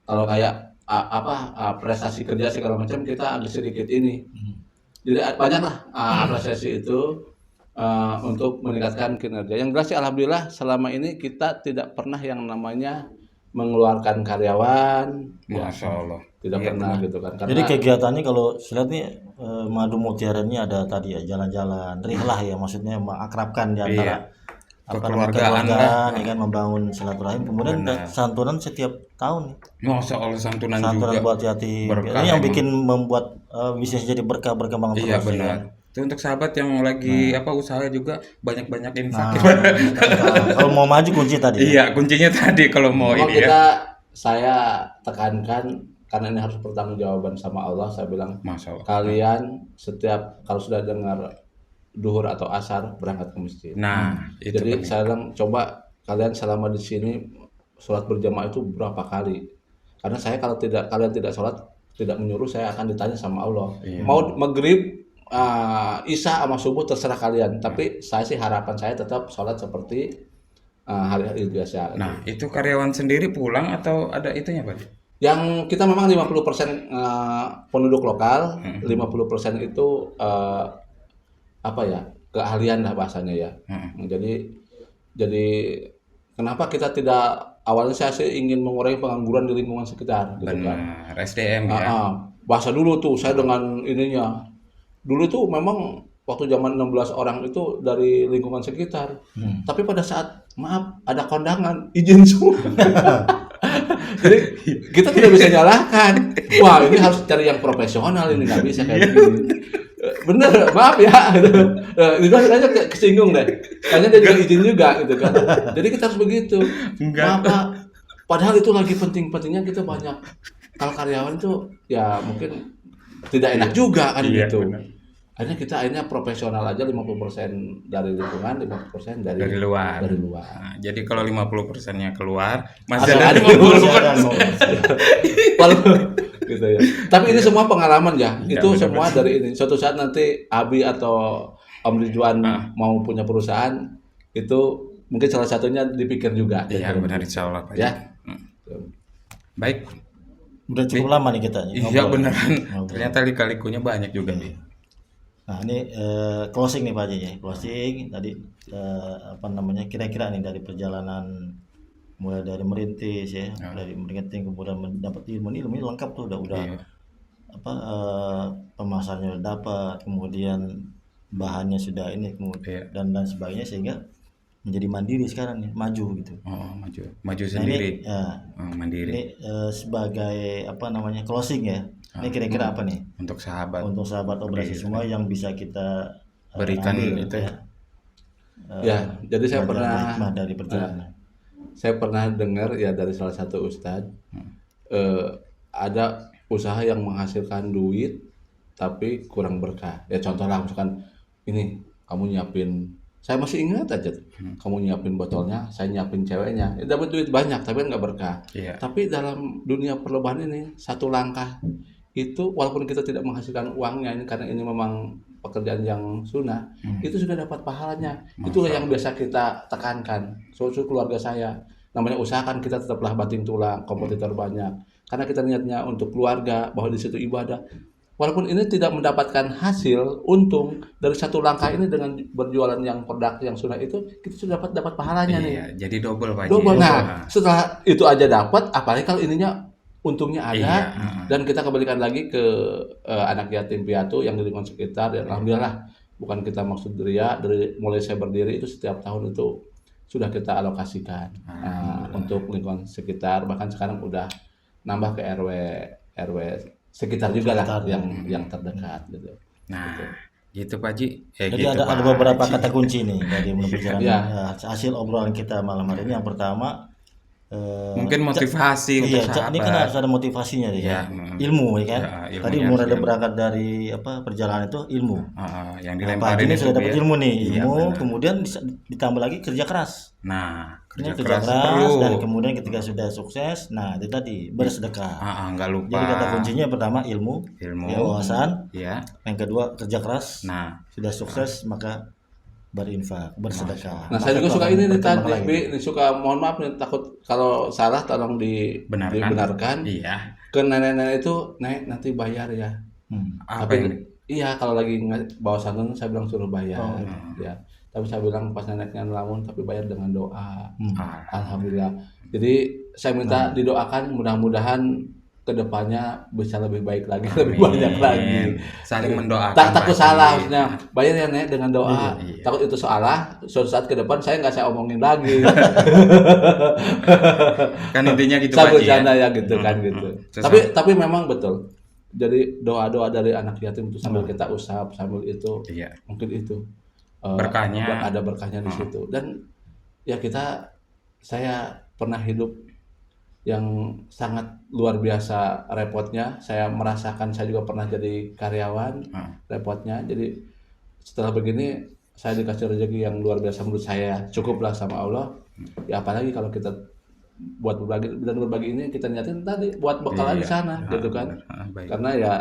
Kalau kayak prestasi kerja segala macam kita agak sedikit ini. Jadi banyak lah apresiasi itu untuk meningkatkan kinerja. Yang jelas sih alhamdulillah selama ini kita tidak pernah yang namanya mengeluarkan karyawan, ya, Masya Allah. tidak Iya, pernah benar. gitu kan. Jadi kegiatannya kalau saya lihat nih Madu Mutiara ini ada tadi ya jalan-jalan, rihlah ya maksudnya mengakrabkan di antara Iya. apa namanya Kekeluargaan kekeluargaan ya kan membangun silaturahim kemudian Benar. santunan setiap tahun nih. Masya Allah santunan Santunan juga. buat yatim. Berkah Ini yang emang. bikin membuat bisnis jadi berkah berkembang Iya terus ya benar. kan? Itu untuk sahabat yang lagi usaha juga banyak-banyak infak. Kalau mau maju kunci tadi. Ya? Iya, kuncinya tadi kalau mau Memang ini ya. saya tekankan karena ini harus pertanggungjawaban sama Allah. Saya bilang Masya Allah. kalian setiap kalau sudah dengar duhur atau asar berangkat ke masjid. Nah, itu Jadi penting. saya bilang coba kalian selama di sini sholat berjamaah itu berapa kali? Karena saya kalau kalian tidak sholat tidak menyuruh saya akan ditanya sama Allah. Iya. Mau maghrib, isya sama subuh terserah kalian. Tapi saya sih harapan saya tetap sholat seperti hari-hari biasa. Nah, itu karyawan sendiri pulang atau ada itunya Pak? Yang kita memang 50% penduduk lokal, 50% itu apa ya keahlian lah bahasanya ya. Jadi kenapa kita tidak awalnya saya sih ingin mengurangi pengangguran di lingkungan sekitar gitu kan. Benar, SDM ya. Bahasa dulu tuh saya dengan ininya. Dulu tuh memang waktu zaman 16 orang itu dari lingkungan sekitar. Tapi pada saat maaf ada kondangan izin semua. Jadi kita tidak bisa nyalahkan. Wah ini harus cari yang profesional ini nggak bisa kayak gini. Bener, maaf ya. Itu aja kesinggung deh. Kayaknya dia juga izin juga gitu kan. Jadi kita harus begitu. Enggak. Maaf Pak. Padahal itu lagi penting-pentingnya kita banyak. Kalau karyawan itu ya mungkin tidak enak juga kan Iya, gitu. benar. Akhirnya profesional aja 50% dari lingkungan, 50% Dari luar. Dari luar. Nah, jadi kalau 50%-nya keluar, Masih masih ada ada 50%. Walaupun gitu ya. Tapi ini semua pengalaman ya. Iya, Itu benar-benar. semua dari ini. Suatu saat nanti Abi atau Om Ridwan mau punya perusahaan itu mungkin salah satunya dipikir juga. Iya, benar insya Allah Pak. Ya. Baik. Udah cukup lama nih kita. Iya ngobrol. beneran. Ngobrol. Ternyata lika-likunya banyak juga nih. Nah ini closing nih Pak Haji ya. Closing tadi apa namanya kira-kira nih dari perjalanan mulai dari merintis ya, dari merintis kemudian mendapat ilmu ini lengkap tuh udah Iya. apa pemasarannya udah dapat, kemudian bahannya sudah ini kemudian Iya. dan sebagainya sehingga menjadi mandiri sekarang nih, maju gitu. Oh, maju Nah, sendiri. ini, ya, Mandiri. ini sebagai apa namanya closing ya. Ini kira-kira apa nih Untuk sahabat. untuk sahabat operasi Iya. semua yang bisa kita Berikan ambil, itu ya. Ya, jadi saya Belajar pernah hikmah dari perjalanan. saya pernah dengar ya dari salah satu ustadz ada usaha yang menghasilkan duit tapi kurang berkah. Ya contoh lah misalkan ini kamu nyiapin, saya masih ingat aja tuh, kamu nyiapin botolnya, saya nyiapin ceweknya, ya dapat duit banyak tapi kan nggak berkah. Iya. Tapi dalam dunia perlombaan ini satu langkah itu walaupun kita tidak menghasilkan uangnya ini karena ini memang pekerjaan yang sunnah, itu sudah dapat pahalanya. Itulah yang biasa kita tekankan. Seluruh keluarga saya, namanya usahakan kita tetaplah banting tulang, kompetitor banyak. Karena kita niatnya untuk keluarga, bahwa di situ ibadah. Walaupun ini tidak mendapatkan hasil untung dari satu langkah ini dengan berjualan yang produk yang sunnah itu, kita sudah dapat pahalanya nih. Iya, jadi double Pak Haji. Double. Nah, setelah itu aja dapat, apalagi kalau ininya untungnya ada, Iya. dan kita kembalikan lagi ke anak yatim piatu yang di lingkungan sekitar. Dan alhamdulillah, bukan kita maksud ria, dari mulai saya berdiri itu setiap tahun itu sudah kita alokasikan untuk lingkungan sekitar. Bahkan sekarang udah nambah ke RW sekitar juga lah yang terdekat gitu. Nah, gitu Pak Haji. Jadi Gitu, ada Pak beberapa Haji. kata kunci nih dari perjalanan Iya. hasil obrolan kita malam hari ini. Yang pertama, Mungkin motivasi untuk iya, ini kan sahabat. harus ada motivasinya deh Iya, ya. Ilmu ya kan. Ya, ilmunya Tadi harus mulai ilmu. berangkat dari perjalanan itu ilmu. Yang Nah, Pak dilemparin Haji ini itu sudah dapat biar- ilmu nih, Iya, ilmu, benar. kemudian ditambah lagi kerja keras. Nah, Ini kerja keras perlu. dan kemudian ketika sudah sukses, nah itu tadi bersedekah. Nggak lupa. Jadi kata kuncinya yang pertama ilmu, Ilmu. ya, wawasan. Iya. Yang kedua kerja keras. Nah, Sudah sukses maka berinfak, bersedekah. Nah, saya Maka juga itu suka akan ini nih berkembang tadi, lagi. Bi, suka mohon maaf nih, takut kalau salah tolong dibenarkan. Iya. Ke nenek-nenek itu, "Nek, nanti bayar ya." Apa Tapi ini? iya, kalau lagi bawa santan saya bilang suruh bayar. Oh, Ya. Tapi saya bilang pas neneknya ngelamun tapi bayar dengan doa. Ah, Alhamdulillah. Jadi saya minta didoakan mudah-mudahan kedepannya bisa lebih baik lagi, lebih banyak lagi. Saling mendoakan. Takut Pak salah Haji. maksudnya. Bayar ya Nek dengan doa. Iya. Takut itu salah, suatu saat ke depan saya nggak saya omongin lagi. Kan intinya gitu Saya Pak Haji, bercanda ya gitu kan gitu. Terus Tapi memang betul. Jadi doa-doa dari anak yatim itu sambil kita usap, sambil itu Iya. mungkin itu Berkahnya. ada berkahnya di situ. Dan ya saya pernah hidup yang sangat luar biasa repotnya. Saya merasakan, saya juga pernah jadi karyawan, repotnya. Jadi setelah begini saya dikasih rezeki yang luar biasa menurut saya, cukuplah sama Allah. Ya apalagi kalau kita buat berbagi ini kita niatin tadi buat bekal Iya. di sana gitu kan. Baik. Karena ya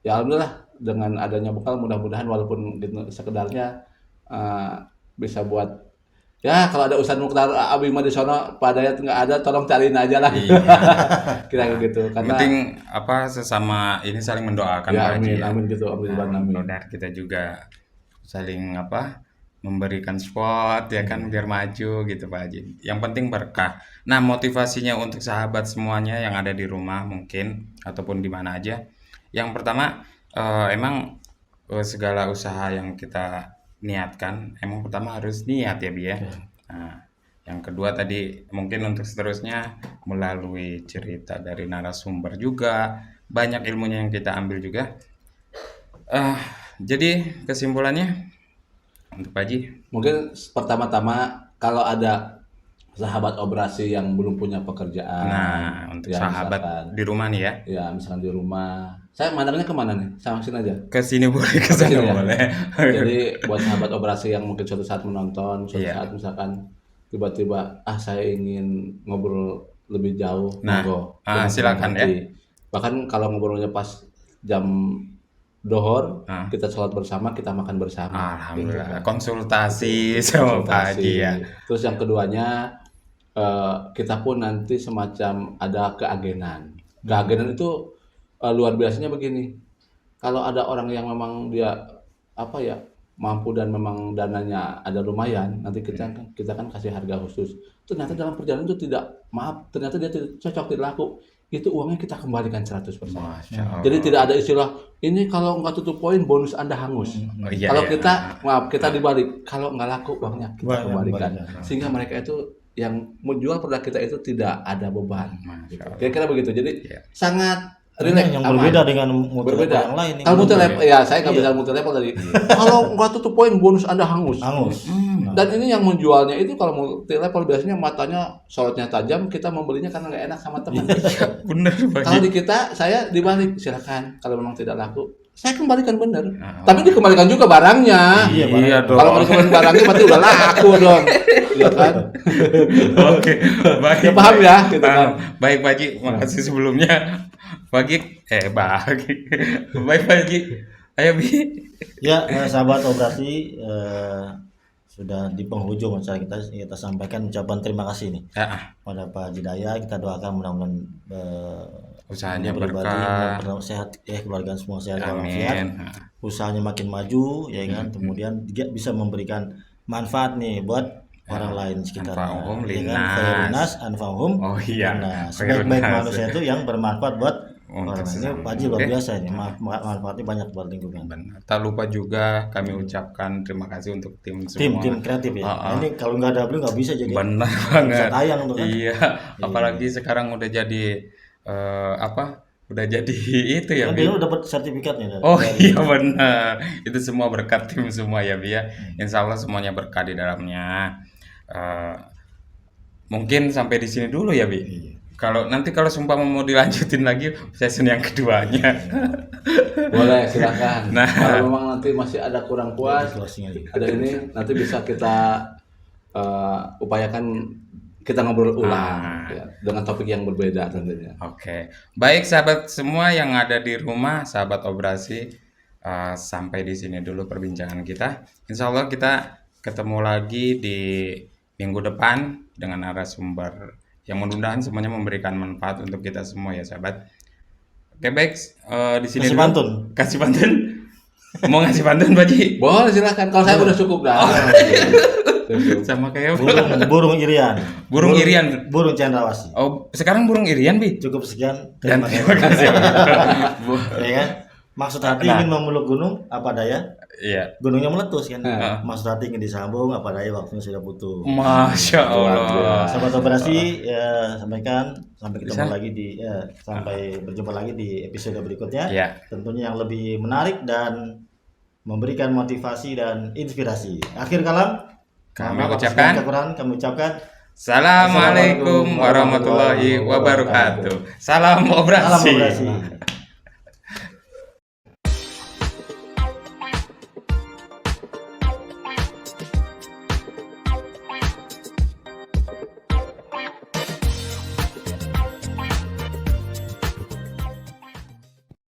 alhamdulillah dengan adanya bekal mudah-mudahan walaupun gitu sekedarnya bisa buat ya kalau ada Ustadz Mukhtar Abi mah di sono Pak Dayat nggak ada tolong cariin aja lah. Iya. Kira gitu Yang karena penting sesama ini saling mendoakan ya Pak Haji amin ya. amin gitu amin amin. Mudah-mudahan kita juga saling memberikan support ya kan biar maju gitu Pak Haji. Yang penting berkah. Nah, motivasinya untuk sahabat semuanya yang ada di rumah mungkin ataupun di mana aja. Yang pertama emang segala usaha yang kita niatkan emang pertama harus niat ya Bi ya. Nah, yang kedua tadi mungkin untuk seterusnya melalui cerita dari narasumber juga banyak ilmunya yang kita ambil juga. Jadi kesimpulannya untuk Pak Haji, Mungkin pertama-tama kalau ada sahabat operasi yang belum punya pekerjaan. nah untuk ya, sahabat misalkan, di rumah nih ya, ya misalkan di rumah. Saya mandangnya kemana nih? Sama sini aja. ke sini boleh, ke sana Sini ya? boleh. Jadi buat sahabat operasi yang mungkin suatu saat menonton, suatu Iya. saat misalkan tiba-tiba saya ingin ngobrol lebih jauh, Nah, monggo. silakan ya. Bahkan kalau ngobrolnya pas jam dohor, Nah. kita sholat bersama, kita makan bersama. Alhamdulillah Gitu. konsultasi sama Pak Haji ya. Terus yang keduanya kita pun nanti semacam ada keagenan. Keagenan itu luar biasanya begini. Kalau ada orang yang memang dia mampu dan memang dananya ada lumayan, nanti kita kan kasih harga khusus. Ternyata dalam perjalanan itu ternyata dia tidak cocok, tidak laku. Itu uangnya kita kembalikan 100%. Masya Allah. Jadi tidak ada istilah ini kalau nggak tutup poin bonus Anda hangus. Iya, Kalau iya. kita dibalik, kalau nggak laku uangnya kita kembalikan. Sehingga mereka itu yang menjual produk kita itu tidak ada beban. Masya Allah. Kira-kira begitu. Jadi Iya. sangat relax, yang aman. berbeda dengan multi Berbeda. yang lain nih. Kalau multi level, ya saya nggak Iya. bisa multi level tadi. Kalau nggak tutup poin bonus Anda hangus. Hangus. Nah, Dan ini yang menjualnya itu kalau multi level biasanya matanya sorotnya tajam, kita membelinya karena nggak enak sama teman. Bener Pak Kalau Haji. di kita, saya dibalik, silakan kalau memang tidak laku, saya kembalikan bener. Ah, Tapi dikembalikan juga barangnya. Iya, Iya dong. Kalau mau dikembalikan barangnya berarti udah laku dong. Iya kan? Oke, baik. Ya paham ya, gitu Paham. kan. Baik Pak Haji, makasih sebelumnya. Pak Haji, Haji. Baik Pak Haji. Ayo Bi. ya sahabat operasi sudah di penghujung acara kita sampaikan ucapan terima kasih nih Ya, pada Pak Haji Daya. Kita doakan mudah-mudahan usahanya dia pribadi berkah. sehat ya, keluarga semua sehat Amin. walafiat, usahanya makin maju ya kan, kemudian dia bisa memberikan manfaat nih buat orang lain sekitar Anfa'uhum ya kan, linnas. khairunas anfa'uhum Oh iya, linnas. Sebaik-baik khairunas. manusia itu yang bermanfaat buat Untuk orang lain. Ini sesama. Pak Haji luar Oke. biasa ini, manfaatnya banyak buat lingkungan. Benar. Tak lupa juga kami ucapkan terima kasih untuk tim Tim semua. kreatif ya. Ah, ah. Ini kalau nggak ada beliau nggak bisa jadi Benar bisa banget. tayang tuh kan. Iya, apalagi sekarang udah jadi apa? Udah jadi itu ya, Kan Bi. dia udah dapat sertifikatnya dari- Oh dari- iya benar. Itu semua berkat tim semua ya, Bi ya. Insya Allah semuanya berkah di dalamnya. Eh, mungkin sampai di sini dulu ya, Bi. Iya. Kalau sumpah mau dilanjutin lagi season yang keduanya. Boleh, silakan. Nah. Kalau memang nanti masih ada kurang puas, Closing aja. ada ini nanti bisa kita upayakan kita ngobrol ulang ya, dengan topik yang berbeda tentunya. Oke, baik sahabat semua yang ada di rumah, sahabat operasi, sampai di sini dulu perbincangan kita. Insya Allah kita ketemu lagi di minggu depan dengan narasumber yang mudah-mudahan semuanya memberikan manfaat untuk kita semua ya sahabat. Oke baik, di sini Kasih dulu. pantun. Kasih pantun. Mau ngasih pantun Pak Ji? Boleh, silakan. Kalau saya udah cukup dah. Cukup. Sama kayak Burung irian. Burung irian. Burung cendrawasih. Oh, sekarang burung irian, Bi. Cukup sekian. Dan Terima terima kasih. kasih. Ya kan? Maksud hati Nah. ingin memeluk gunung, apa daya? Iya. Gunungnya meletus kan. Nah. Maksud hati ingin disambung, apa daya waktunya sudah butuh. Masya Allah. Sahabat operasi ya, sampaikan sampai ketemu Bisa? lagi di sampai berjumpa lagi di episode berikutnya. Ya. Tentunya yang lebih menarik dan memberikan motivasi dan inspirasi. Akhir kalam Kami mohon maaf atas ucapkan. segala kekurangan, kami ucapkan Assalamualaikum warahmatullahi wabarakatuh. Salam salam operasi. operasi.